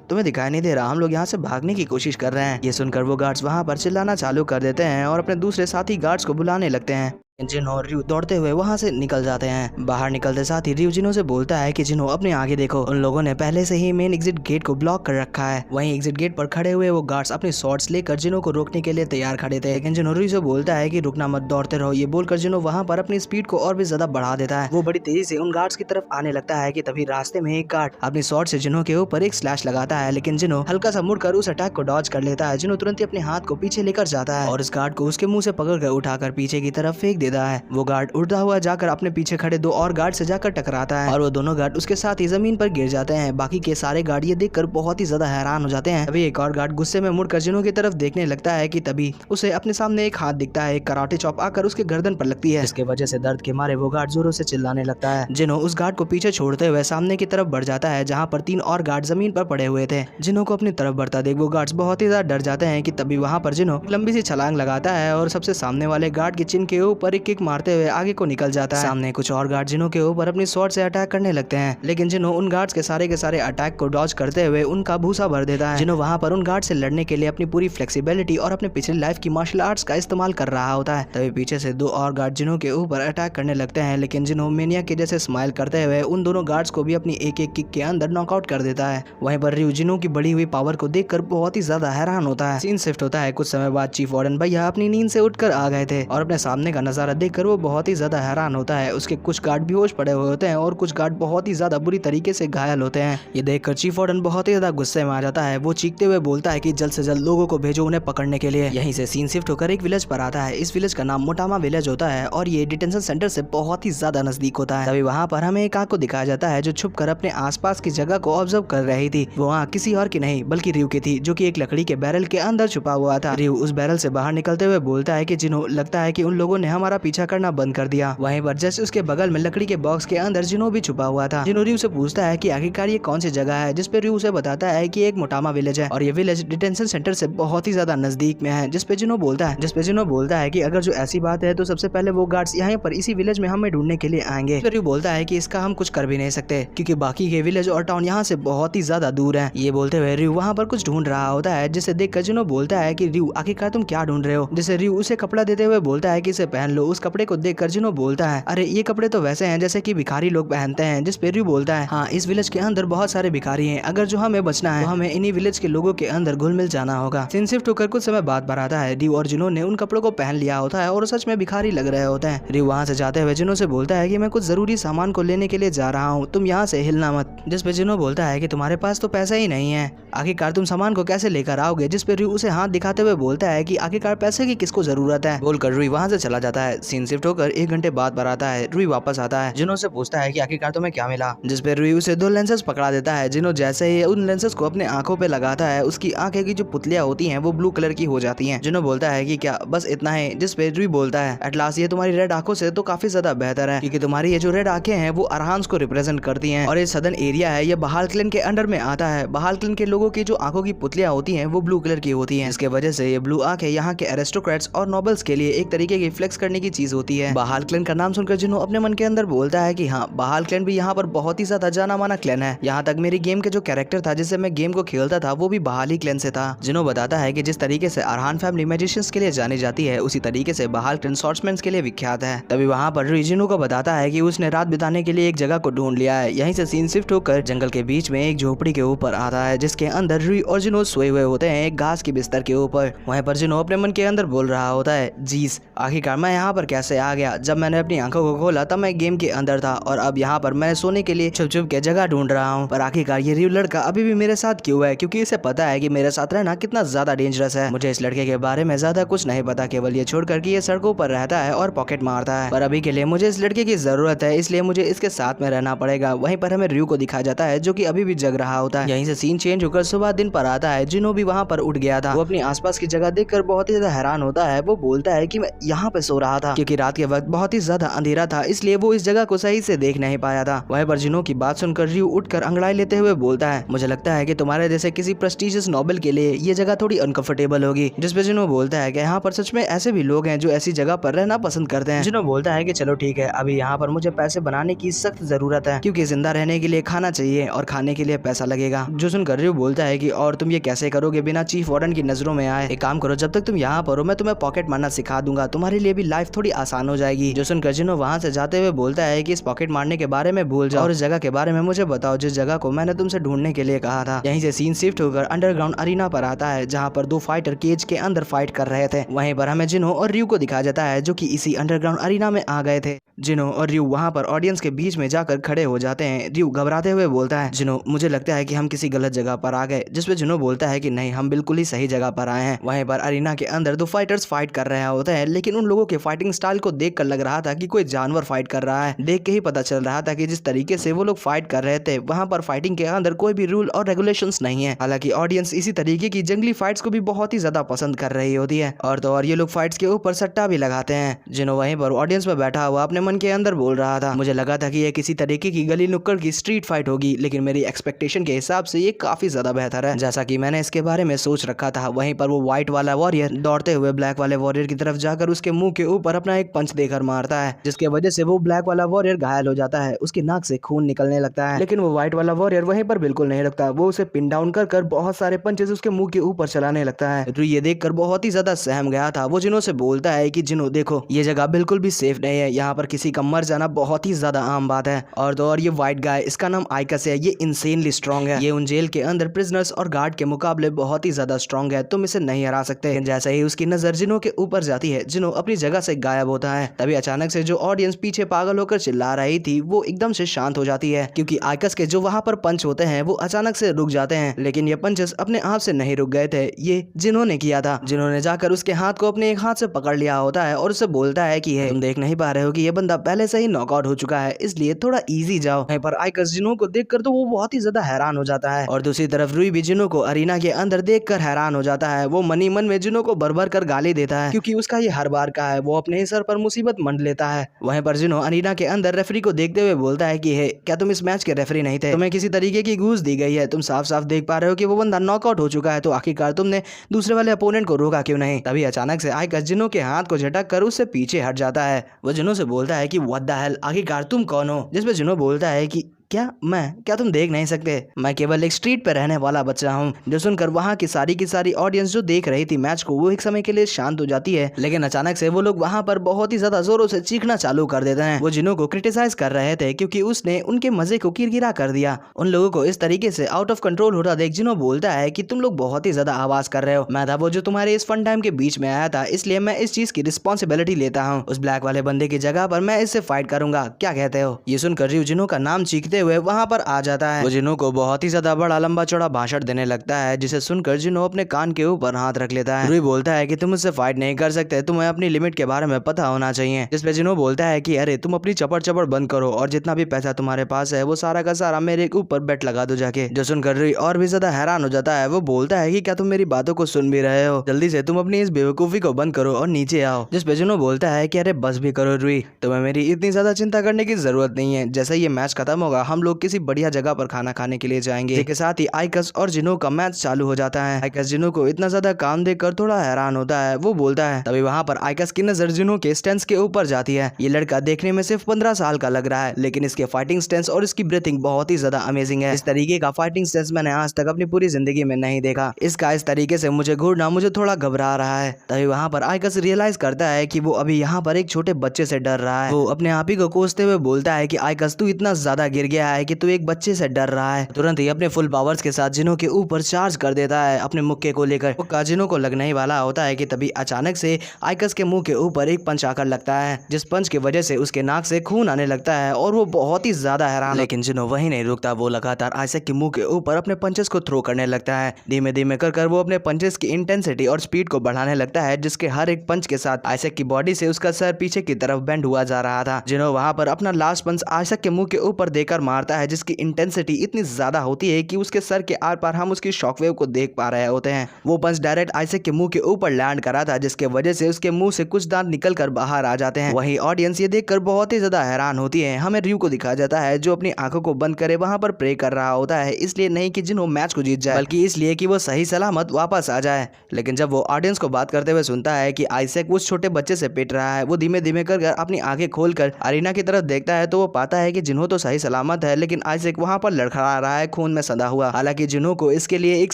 तुम्हें दिखाई नहीं दे रहा, हम लोग यहाँ से भागने की कोशिश कर रहे हैं। ये सुनकर वो गार्ड्स वहाँ पर चिल्लाना चालू कर देते हैं और अपने दूसरे साथी गार्ड्स को बुलाने लगते हैं। जिनो और रियो दौड़ते हुए वहाँ से निकल जाते हैं। बाहर निकलते साथ ही रियो जिनो से बोलता है कि जिनो अपने आगे देखो, उन लोगों ने पहले से ही मेन एग्जिट गेट को ब्लॉक कर रखा है। वहीं एग्जिट गेट पर खड़े हुए वो गार्ड्स अपने स्वॉर्ड्स लेकर जिनो को रोकने के लिए तैयार खड़े थे, लेकिन जिनो रियो से बोलता है कि रुकना मत, दौड़ते रहो। ये बोलकर जिनो वहाँ पर अपनी स्पीड को और भी ज्यादा बढ़ा देता है। वो बड़ी तेजी से उन गार्ड्स की तरफ आने लगता है कि तभी रास्ते में एक गार्ड अपनी स्वॉर्ड से जिनो के ऊपर एक स्लैश लगाता है, लेकिन जिनो हल्का सा मुड़कर उस अटैक को डॉज कर लेता है। जिनो तुरंत ही अपने हाथ को पीछे लेकर जाता है और इस गार्ड को उसके मुंह से पकड़कर उठाकर पीछे की तरफ फेंक देता है। वो गार्ड उड़ता हुआ जाकर अपने पीछे खड़े दो और गार्ड से जाकर टकराता है और वो दोनों गार्ड उसके साथ ही जमीन पर गिर जाते हैं। बाकी के सारे गार्ड ये देखकर बहुत ही ज्यादा हैरान हो जाते हैं। तभी एक और गार्ड गुस्से में मुड़कर जिनो की तरफ देखने लगता है कि तभी उसे अपने सामने एक हाथ दिखता है। एक कराटे चॉप आकर उसके गर्दन पर लगती है, इसके वजह से दर्द के मारे वो गार्ड जोरों से चिल्लाने लगता है। जिनो उस गार्ड को पीछे छोड़ते हुए सामने की तरफ बढ़ जाता है, जहाँ पर 3 और गार्ड जमीन पर पड़े हुए थे। जिनो को अपनी तरफ बढ़ता देख वो गार्ड्स बहुत ही ज्यादा डर जाते हैं कि तभी वहाँ पर जिनो लंबी सी छलांग लगाता है और सबसे सामने वाले गार्ड के चिन के ऊपर एक किक मारते हुए आगे को निकल जाता है। सामने कुछ और गार्ड जिनो के ऊपर अपनी स्वॉर्ड से अटैक करने लगते हैं, लेकिन जिनो उन गार्ड्स के सारे अटैक को डॉज करते हुए उनका भूसा भर देता है। जिनो वहाँ पर उन गार्ड से लड़ने के लिए अपनी पूरी फ्लेक्सिबिलिटी और अपने पिछली लाइफ की मार्शल आर्ट्स का इस्तेमाल कर रहा होता है। तभी पीछे से 2 और गार्ड जिनो के ऊपर अटैक करने लगते हैं, लेकिन जिनो मेनिया के जैसे स्माइल करते हुए उन दोनों गार्ड्स को भी अपनी एक किक के अंदर नॉकआउट कर देता है। वहीं पर रियो जिनो की बढ़ी हुई पावर को देखकर बहुत ही ज्यादा हैरान होता है। सीन शिफ्ट होता है कुछ समय बाद चीफ वार्डन भैया अपनी नींद से उठकर आ गए थे और अपने सामने का नजारा देखकर वो बहुत ही ज्यादा हैरान होता है। उसके कुछ गार्ड बेहोश पड़े हुए होते हैं और कुछ गार्ड बहुत ही ज्यादा बुरी तरीके से घायल होते हैं। ये देखकर चीफ वार्डन बहुत ही ज्यादा गुस्से में आ जाता है। वो चीखते हुए बोलता है कि जल्द से जल्द लोगों को भेजो उन्हें पकड़ने के लिए। यहीं से सीन शिफ्ट होकर एक विलेज पर आता है। इस विलेज का नाम मोटामा विलेज होता है और ये डिटेंशन सेंटर से बहुत ही ज्यादा नजदीक होता है। तभी वहाँ पर हमें एक आँख को दिखाया जाता है जो छुप कर अपने आसपास की जगह को ऑब्जर्व कर रही थी। वो आँख किसी और की नहीं बल्कि रियो की थी, जो कि एक लकड़ी के बैरल के अंदर छुपा हुआ था। रियो उस बैरल से बाहर निकलते हुए बोलता है कि जिनो लगता है कि उन लोगों ने हमारा पीछा करना बंद कर दिया। वहीं पर जस्ट उसके बगल में लकड़ी के बॉक्स के अंदर जिनो भी छुपा हुआ था। जिनो रियो से पूछता है कि आखिरकार ये कौन सी जगह है, जिस पे रियो उसे बताता है कि एक मोटामा विलेज है और ये विलेज डिटेंशन सेंटर से बहुत ही ज्यादा नजदीक में है। जिस पे जिनो बोलता है कि अगर जो ऐसी बात है तो सबसे पहले वो गार्ड्स यहाँ पर इसी विलेज में हमें ढूंढने के लिए आएंगे। रियो बोलता है कि इसका हम कुछ कर भी नहीं सकते क्योंकि बाकी के विलेज और टाउन यहाँ से बहुत ही ज्यादा दूर है। ये बोलते हुए रियो वहाँ पर कुछ ढूंढ रहा होता है, जिसे देखकर जिनो बोलता है कि रियो आखिरकार तुम क्या ढूंढ रहे हो। जिसे रियो उसे कपड़ा देते हुए बोलता है कि इसे पहन लो। उस कपड़े को देखकर जिनो बोलता है अरे ये कपड़े तो वैसे हैं जैसे कि भिखारी लोग पहनते हैं। जिस पे रियो बोलता है हाँ इस विलेज के अंदर बहुत सारे भिखारी हैं, अगर जो हमें बचना है तो हमें इन्हीं विलेज के लोगों के अंदर घुल मिल जाना होगा। सीन शिफ्ट होकर कुछ समय बाद पर आता है। रियो और जिनो ने उन कपड़ों को पहन लिया होता है और सच में भिखारी लग रहे होते हैं। रियो वहाँ से जाते हुए जिनो से बोलता है कि मैं कुछ जरूरी सामान को लेने के लिए जा रहा हूँ, तुम यहाँ से हिलना मत। जिस पे जिनो बोलता है कि तुम्हारे पास तो पैसा ही नहीं है, आखिरकार तुम सामान को कैसे लेकर आओगे। जिस पे रियो उसे हाथ दिखाते हुए बोलता है कि आखिरकार पैसे की किसको जरूरत है। बोलकर रुई वहाँ से चला जाता है। सीन शिफ्ट होकर 1 घंटे बाद पर आता है। रुई वापस आता है। जिनो से पूछता है कि आखिरकार तुम्हें क्या मिला। जिस पे रुई उसे 2 लेंसेज पकड़ा देता है। जिनो जैसे ही उन लेंसेज को अपने आंखों पे लगाता है उसकी आंखें की जो पुतलियां होती हैं वो ब्लू कलर की हो जाती हैं। जिनो बोलता है कि क्या बस इतना ही। जिस पे रुई बोलता है एट लास्ट ये तुम्हारी रेड आंखों से तो काफी ज्यादा बेहतर है क्योंकि तुम्हारी ये जो रेड आंखें हैं वो अरहान्स को रिप्रेजेंट करती हैं और ये सदर्न एरिया है ये बहाल क्लैन के अंडर में आता है। बहाल क्लैन के लोगों की जो आंखों की पुतलियां होती हैं वो ब्लू कलर की होती हैं। इसके वजह से ये ब्लू आंखें यहाँ के एरिस्टोक्रेट्स और नोबल्स के लिए एक तरीके की फ्लेक्स करने की चीज होती है। बहाल क्लैन का नाम सुनकर जिनो अपने मन के अंदर बोलता है कि हाँ बहाल क्लैन भी यहाँ पर बहुत ही ज्यादा जाना माना क्लैन है। यहाँ तक मेरी गेम के जो कैरेक्टर था जिससे मैं गेम को खेलता था वो भी बहाली क्लैन से था। जिनो बताता है कि जिस तरीके से अरहान फैमिली मैजिशियंस के लिए जानी जाती है उसी तरीके से बहाल क्लैन स्वॉर्ड्समैन के लिए विख्यात है। तभी वहाँ पर रुई जिनो को बताता है कि उसने रात बिताने के लिए एक जगह को ढूंढ लिया है। यहीं से सीन शिफ्ट होकर जंगल के बीच में एक झोपड़ी के ऊपर आता है जिसके अंदर रुई और जिनो सोए हुए होते हैं एक घास के बिस्तर के ऊपर। वहीं पर जिनो अपने मन के अंदर बोल रहा होता है जीस आखिरकार मैं यहाँ यहाँ पर कैसे आ गया। जब मैंने अपनी आंखों को खोला तब मैं गेम के अंदर था और अब यहाँ पर मैं सोने के लिए छुप छुप के जगह ढूंढ रहा हूँ। पर आखिरकार ये रियो लड़का अभी भी मेरे साथ क्यों है, क्योंकि इसे पता है कि मेरे साथ रहना कितना ज्यादा डेंजरस है। मुझे इस लड़के के बारे में ज्यादा कुछ नहीं पता, केवल ये छोड़कर कि ये सड़कों पर रहता है और पॉकेट मारता है। पर अभी के लिए मुझे इस लड़के की जरूरत है, इसलिए मुझे इसके साथ में रहना पड़ेगा। वहीं पर हमें रियो को दिखाया जाता है जो कि अभी भी जग रहा होता है। यहीं से सीन चेंज होकर सुबह दिन पर आता है। जिनो भी वहाँ पर उठ गया था। वो अपनी आसपास की जगह देखकर बहुत ही ज्यादा हैरान होता है। वो बोलता है कि मैं यहाँ पे सो रहा था क्योंकि रात के वक्त बहुत ही ज्यादा अंधेरा था, इसलिए वो इस जगह को सही से देख नहीं पाया था। वहीं पर जिनो की बात सुनकर रियो उठकर अंगड़ाई लेते हुए बोलता है, मुझे लगता है कि तुम्हारे जैसे किसी प्रेस्टिजियस नोबेल के लिए ये जगह थोड़ी अनकंफर्टेबल होगी। जिस पे जिनो बोलता है कि यहाँ पर सच में ऐसे भी लोग हैं जो ऐसी जगह पर रहना पसंद करते हैं। जिनो बोलता है कि चलो ठीक है, अभी यहाँ पर मुझे पैसे बनाने की सख्त जरूरत है क्योंकि जिंदा रहने के लिए खाना चाहिए और खाने के लिए पैसा लगेगा। जो सुनकर रियो बोलता है कि और तुम ये कैसे करोगे बिना चीफ वार्डन की नजरों में आए। एक काम करो, जब तक तुम यहाँ पर हो मैं तुम्हें पॉकेट मारना सिखा दूंगा, तुम्हारे लिए भी लाइफ थोड़ी आसान हो जाएगी। जो सुनकर जिनो वहाँ से जाते हुए बोलता है कि इस पॉकेट मारने के बारे में भूल जाओ और इस जगह के बारे में मुझे बताओ जिस जगह को मैंने तुमसे ढूंढने के लिए कहा था। यहीं से सीन शिफ्ट होकर अंडरग्राउंड अरीना पर आता है जहाँ पर दो फाइटर केज के अंदर फाइट कर रहे थे। वहीं पर हमें जिनो और रियो को दिखाया जाता है जो कि इसी अंडरग्राउंड अरीना में आ गए थे। जिनो और रियो वहाँ पर ऑडियंस के बीच में जाकर खड़े हो जाते हैं। रियो घबराते हुए बोलता है, जिनो मुझे लगता है कि हम किसी गलत जगह पर आ गए। जिसपे जिनो बोलता है कि नहीं, हम बिल्कुल ही सही जगह पर आए हैं। वहीं पर अरीना के अंदर दो फाइटर्स फाइट कर रहे होते हैं, लेकिन उन लोगों के फाइटिंग स्टाइल को देख कर लग रहा था कि कोई जानवर फाइट कर रहा है। देख के ही पता चल रहा था कि जिस तरीके से वो लोग फाइट कर रहे थे वहाँ पर फाइटिंग के अंदर कोई भी रूल और रेगुलेशंस नहीं है। हालांकि ऑडियंस इसी तरीके की जंगली फाइट्स को भी बहुत ही ज्यादा पसंद कर रही होती है और तो और ये लोग फाइट्स के ऊपर सट्टा भी लगाते हैं। जिनो वहीं पर ऑडियंस में बैठा हुआ अपने मन के अंदर बोल रहा था, मुझे लगा था कि ये किसी तरीके की गली नुक्कड़ की स्ट्रीट फाइट होगी, लेकिन मेरी एक्सपेक्टेशन के हिसाब से ये काफी ज्यादा बेहतर है जैसा कि मैंने इसके बारे में सोच रखा था। वहीं पर वो व्हाइट वाला वॉरियर दौड़ते हुए ब्लैक वाले वॉरियर की तरफ जाकर उसके मुंह के ऊपर अपना एक पंच देकर मारता है, जिसके वजह से वो ब्लैक वाला वॉरियर घायल हो जाता है। उसकी नाक से खून निकलने लगता है, लेकिन वो व्हाइट वाला वॉरियर वहीं पर बिल्कुल नहीं रुकता। वो उसे पिन डाउन कर बहुत सारे पंचेस उसके मुंह के ऊपर चलाने लगता है। तो ये देखकर बहुत ही ज्यादा सहम गया था। वो जिनो से बोलता है कि जिनो देखो, ये जगह बिल्कुल भी सेफ नहीं है, यहाँ पर किसी का मर जाना बहुत ही ज्यादा आम बात है। और तो और ये व्हाइट गाय, इसका नाम आइकस है, ये इंसेनली स्ट्रॉन्ग है। ये उन जेल के अंदर प्रिजनर्स और गार्ड के मुकाबले बहुत ही ज्यादा स्ट्रॉन्ग है, तुम इसे नहीं हरा सकते। जैसे ही उसकी नजर जिनो के ऊपर जाती है, जिनो अपनी जगह से गायब होता है। तभी अचानक से जो ऑडियंस पीछे पागल होकर चिल्ला रही थी वो एकदम से शांत हो जाती है, क्योंकि आइकस के जो वहां पर पंच होते हैं वो अचानक से रुक जाते हैं। लेकिन ये पंचेस अपने आप से नहीं रुक गए थे, ये जिनो ने किया था। जिनो ने जाकर उसके हाथ को अपने एक हाथ से पकड़ लिया होता है और उसे बोलता है कि तुम देख नहीं पा रहे हो कि ये बंदा पहले से ही नॉकआउट हो चुका है, इसलिए थोड़ा इजी जाओ। वहीं पर आइकस जिनो को देखकर तो वो बहुत ही ज्यादा हैरान हो जाता है और दूसरी तरफ रुई भी जिनो को अरीना के अंदर देखकर हैरान हो जाता है। वो मनी मन में जिनो को भर कर गाली देता है, क्योंकि उसका ये हर बार का है, वो अपने ही सर पर मुसीबत मंड लेता है। वहीं पर जिनो अरीना के अंदर रेफरी को देखते हुए बोलता है कि क्या तुम इस मैच के रेफरी नहीं थे? तुम्हें किसी तरीके की घूस दी गई है, तुम साफ साफ देख पा रहे हो कि वो बंदा नॉकआउट हो चुका है, तो आखिरकार तुमने दूसरे वाले अपोनेंट को रोका क्यों नहीं? तभी अचानक से आइकस जिनो के हाथ को झटक कर उससे पीछे हट जाता है। वो जिनो से बोलता है कि व्हाट द हेल, आखिरकार तुम कौन हो? जिसपे जिनो बोलता है कि क्या तुम देख नहीं सकते? मैं केवल एक स्ट्रीट पे रहने वाला बच्चा हूँ। जो सुनकर वहाँ की सारी ऑडियंस जो देख रही थी मैच को, वो एक समय के लिए शांत हो जाती है। लेकिन अचानक से वो लोग वहाँ पर बहुत ही ज्यादा जोरों से चीखना चालू कर देते हैं। वो जिनो को क्रिटिसाइज कर रहे थे क्योंकि उसने उनके मजे को किरकिरा कर दिया। उन लोगों को इस तरीके से आउट ऑफ कंट्रोल होता देख जिनो बोलता है कि तुम लोग बहुत ही ज्यादा आवाज कर रहे हो। मैं था वो जो तुम्हारे इस फन टाइम के बीच में आया था, इसलिए मैं इस चीज की रिस्पॉन्सिबिलिटी लेता हूँ। उस ब्लैक वाले बंदे की जगह पर मैं इससे फाइट करूंगा, क्या कहते हो? ये सुनकर रियो जिनो का नाम चीखते हुए वहाँ पर आ जाता है। वो जिनो को बहुत ही ज्यादा बड़ा लंबा चौड़ा भाषण देने लगता है, जिसे सुनकर जिनो अपने कान के ऊपर हाथ रख लेता है। रुई बोलता है कि तुम मुझसे फाइट नहीं कर सकते, तुम्हें अपनी लिमिट के बारे में पता होना चाहिए। जिसपे जिनो बोलता है कि अरे तुम अपनी चपड़ बंद करो और जितना भी पैसा तुम्हारे पास है वो सारा का सारा मेरे ऊपर बेट लगा दो जाके। जो सुनकर रुई और भी ज्यादा हैरान हो जाता है। वो बोलता है कि क्या तुम मेरी बातों को सुन भी रहे हो? जल्दी से तुम अपनी इस बेवकूफी को बंद करो और नीचे आओ। जिसपे जिनो बोलता है कि अरे बस भी करो रुई, तुम्हें मेरी इतनी ज्यादा चिंता करने की जरूरत नहीं है। जैसे ये मैच खत्म होगा हम लोग किसी बढ़िया जगह पर खाना खाने के लिए जाएंगे। इसके साथ ही आइकस और जिनो का मैच चालू हो जाता है। आइकस जिनो को इतना ज्यादा काम देखकर थोड़ा हैरान होता है। वो बोलता है, तभी वहाँ पर आइकस की नजर जिनो के स्टेंस के ऊपर जाती है। ये लड़का देखने में सिर्फ 15 साल का लग रहा है, लेकिन इसके फाइटिंग स्टेंस और इसकी ब्रीथिंग बहुत ही ज्यादा अमेजिंग है। इस तरीके का फाइटिंग स्टेंस मैंने आज तक अपनी पूरी जिंदगी में नहीं देखा। इसका इस तरीके से मुझे घूरना मुझे थोड़ा घबरा रहा है। तभी वहाँ पर आइकस रियलाइज करता है कि वो अभी यहाँ पर एक छोटे बच्चे से डर रहा है। वो अपने आप ही को कोसते हुए बोलता है कि आइकस तू इतना ज्यादा गिर गया क्या है कि तू एक बच्चे से डर रहा है। तुरंत ही अपने फुल पावर्स के साथ जिनो के ऊपर चार्ज कर देता है अपने मुक्के को लेकर। मुक्का जिनो को लगने ही वाला होता है कि तभी अचानक से आइकस के मुंह के ऊपर एक पंच आकर लगता है, जिस पंच की वजह से उसके नाक से खून आने लगता है और वो बहुत ही ज्यादा हैरान। लेकिन जिनो वही नहीं रुकता, वो लगातार आइजैक के मुंह के ऊपर अपने पंचेस को थ्रो करने लगता है। धीमे धीमे कर वो अपने पंचेस की इंटेंसिटी और स्पीड को बढ़ाने लगता है, जिसके हर एक पंच के साथ आइजैक की बॉडी से उसका सर पीछे की तरफ बेंड हुआ जा रहा था। जिनो वहां पर अपना लास्ट पंच आइजैक के मुंह के ऊपर देकर मारता है, जिसकी इंटेंसिटी इतनी ज्यादा होती है कि उसके सर के आर पार हम उसकी शॉकवेव को देख पा रहे होते हैं। वो पंच डायरेक्ट आइजैक के मुंह के ऊपर लैंड करा था, जिसके वजह से उसके मुंह से कुछ दांत निकल कर बाहर आ जाते हैं। वहीं ऑडियंस ये देखकर बहुत ही ज्यादा हैरान होती है। हमें रयू को दिखाया जाता है जो अपनी आंखों को बंद करे वहां पर प्रे कर रहा होता है, इसलिए नहीं कि जिनो मैच को जीत जाए, बल्कि इसलिए कि वो सही सलामत वापस आ जाए। लेकिन जब वो ऑडियंस को बात करते हुए सुनता है कि आइजैक उस छोटे बच्चे से पिट रहा है, वो धीमे धीमे कर अपनी आंखें खोलकर अरीना की तरफ देखता है तो वो पाता है कि जिनो तो सही सलामत है, लेकिन आइजैक वहां पर लड़खड़ा रहा है खून में सदा हुआ। हालांकि जिनो को इसके लिए एक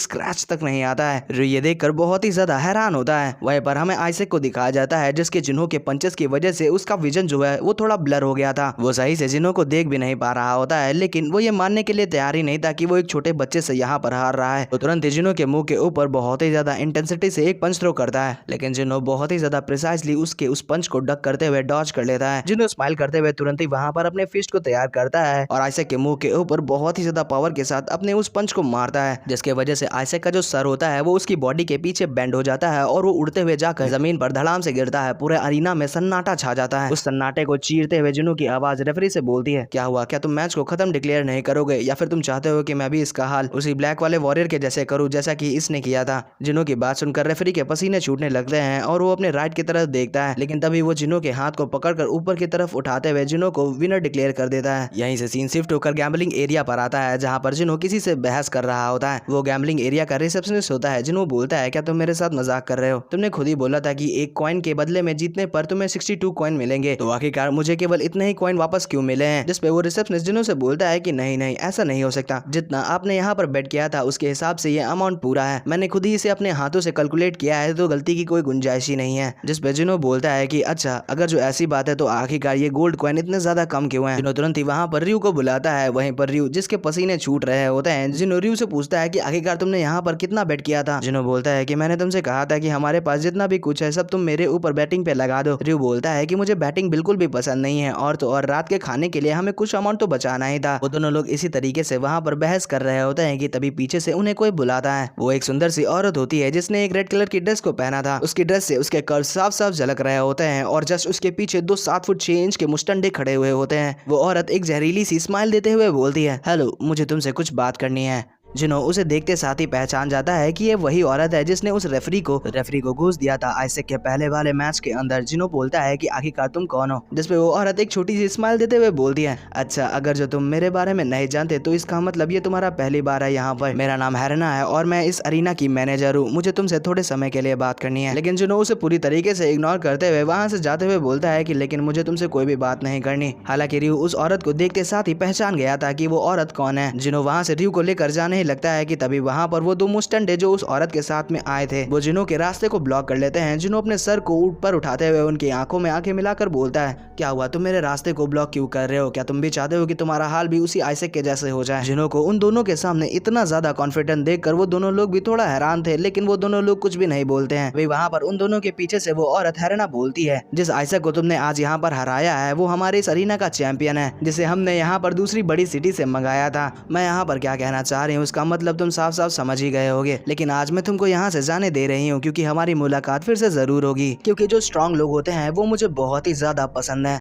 स्क्रैच तक नहीं आता है। रयू ये देखकर बहुत ही ज्यादा हैरान होता है। वहीं पर हमें आइजैक को दिखाया जाता है, जिसके जिनो के पंचेस की वजह से उसका विजन जो है वो थोड़ा ब्लर हो गया था। वो सही से जिनो को देख भी नहीं पा रहा होता है, लेकिन वो ये मानने के लिए तैयार ही नहीं था कि वो एक छोटे बच्चे से यहाँ पर हार रहा है। तो तुरंत ही जिनो के मुंह के ऊपर बहुत ही ज्यादा इंटेंसिटी से एक पंच थ्रो करता है, लेकिन जिनो बहुत ही ज्यादा प्रिसाइसली उसके उस पंच को डक करते हुए डॉज कर लेता है। जिनो स्माइल करते हुए तुरंत ही वहां पर अपने फिस्ट को तैयार करता है और आइजैक के मुंह के ऊपर बहुत ही ज्यादा पावर के साथ अपने उस पंच को मारता है, जिसके वजह से आइजैक का जो सर होता है वो उसकी बॉडी के पीछे बेंड हो जाता है और वो उड़ते हुए जाकर जमीन पर धड़ाम से गिरता है। पूरे अरीना में सन्नाटा छा जाता है। उस सन्नाटे को चीरते हुए जिनो की आवाज रेफरी से बोलती है, क्या हुआ, क्या तुम मैच को खत्म डिक्लेयर नहीं करोगे या फिर तुम चाहते हो कि मैं भी इसका हाल उसी ब्लैक वाले वॉरियर के जैसे करूं जैसा कि इसने किया था। जिनो की बात सुनकर रेफरी के पसीने छूटने लगते हैं और वो अपने राइट की तरफ देखता है, लेकिन तभी वो जिनो के हाथ को पकड़कर ऊपर की तरफ उठाते हुए जिनो को विनर डिक्लेयर कर देता है। यहीं से सीन शिफ्ट होकर गैम्बलिंग एरिया पर आता है, जहां पर जिनो किसी से बहस कर रहा होता है। वो गैम्बलिंग एरिया का रिसेप्शनिस्ट होता है। जिनो बोलता है, क्या तुम मेरे साथ मजाक कर रहे हो? तुमने खुद ही बोला था कि एक कॉइन के बदले में जीतने पर तुम्हें 62 कॉइन मिलेंगे, तो आखिरकार मुझे केवल इतने ही कॉइन वापस क्यों मिले हैं? जिस पे वो रिसेप्शनिस्ट जिनो से बोलता है कि नहीं नहीं, ऐसा नहीं हो सकता, जितना आपने यहाँ पर बेट किया था उसके हिसाब से ये अमाउंट पूरा है, मैंने खुद ही इसे अपने हाथों से कैलकुलेट किया है, तो गलती की कोई गुंजाइश ही नहीं है। जिस पे जिनो बोलता है कि अच्छा, अगर जो ऐसी बात है तो आखिरकार ये गोल्ड कॉइन इतने ज्यादा कम क्यों हैं? जिनो तुरंत ही वहां पर रयू को बुलाता है। वहीं पर रयू, जिसके पसीने छूट रहे होते हैं, जिनो रयू से पूछता है कि आखिरकार तुमने यहाँ पर कितना बेट किया था? जिनो बोलता है कि मैंने तुमसे कहा था कि हमारे पास जितना भी कुछ है सब तुम मेरे ऊपर बैटिंग पे लगा दो। रयू बोलता है कि मुझे बैटिंग बिल्कुल भी पसंद नहीं है, और तो और रात के खाने के लिए हमें कुछ अमाउंट तो बचाना ही था। वो दोनों लोग इसी तरीके से वहां पर बहस कर रहे होते हैं कि तभी पीछे से उन्हें कोई बुलाता है। वो एक सुंदर सी औरत होती है जिसने एक रेड कलर की ड्रेस को पहना था। उसकी ड्रेस से उसके कर्व साफ साफ झलक रहे होते हैं और जस्ट उसके पीछे 2 7 फुट 6 इंच के मुस्टंडे खड़े हुए होते हैं। वो औरत एक जहरीली सी स्माइल देते हुए बोलती है, हेलो, मुझे तुमसे कुछ बात करनी है। जिनो उसे देखते साथ ही पहचान जाता है कि ये वही औरत है जिसने उस रेफरी को घूस दिया था आइजैक के पहले वाले मैच के अंदर। जिनो बोलता है कि आखिरकार तुम कौन हो? जिसपे वो औरत एक छोटी सी स्माइल देते हुए बोलती है, अच्छा, अगर जो तुम मेरे बारे में नहीं जानते तो इसका मतलब ये तुम्हारा पहली बार है यहाँ पर। मेरा नाम हेरेना है और मैं इस अरीना की मैनेजर हूँ। मुझे तुमसे थोड़े समय के लिए बात करनी है। लेकिन जिनो उसे पूरी तरीके से इग्नोर करते हुए वहां से जाते हुए बोलता है कि लेकिन मुझे तुमसे कोई भी बात नहीं करनी। हालांकि रयू उस औरत को देखते साथ ही पहचान गया था कि वो औरत कौन है। जिनो वहां से रयू को लेकर जाने ही लगता है कि तभी वहां पर वो 2 मुस्टंडे जो उस औरत के साथ में आए थे वो जिनो के रास्ते को ब्लॉक कर लेते हैं। जिनो अपने सर को ऊपर उठाते हुए उनकी आंखों में आंखें मिलाकर बोलता है, क्या हुआ, तुम मेरे रास्ते को ब्लॉक क्यों कर रहे हो? क्या तुम भी चाहते हो कि तुम्हारा हाल भी उसी आइजैक के जैसे हो जाए? जिनो को उन दोनों के सामने इतना ज्यादा कॉन्फिडेंट देखकर वो दोनों लोग भी थोड़ा हैरान थे, लेकिन वो दोनों लोग कुछ भी नहीं बोलते हैं। वही वहां पर उन दोनों के पीछे से वो औरत हेरेना बोलती है, जिस आइजैक को तुमने आज यहाँ पर हराया है वो हमारे इस अरीना का चैंपियन है, जिसे हमने यहाँ पर दूसरी बड़ी सिटी से मंगाया था। मैं यहाँ पर क्या कहना चाह रही हूँ उसका मतलब तुम साफ साफ समझ ही गए होगे, लेकिन आज मैं तुमको यहाँ से जाने दे रही हूँ क्योंकि हमारी मुलाकात फिर से जरूर होगी, क्योंकि जो स्ट्रांग लोग होते हैं वो मुझे बहुत ही ज्यादा पसंद है।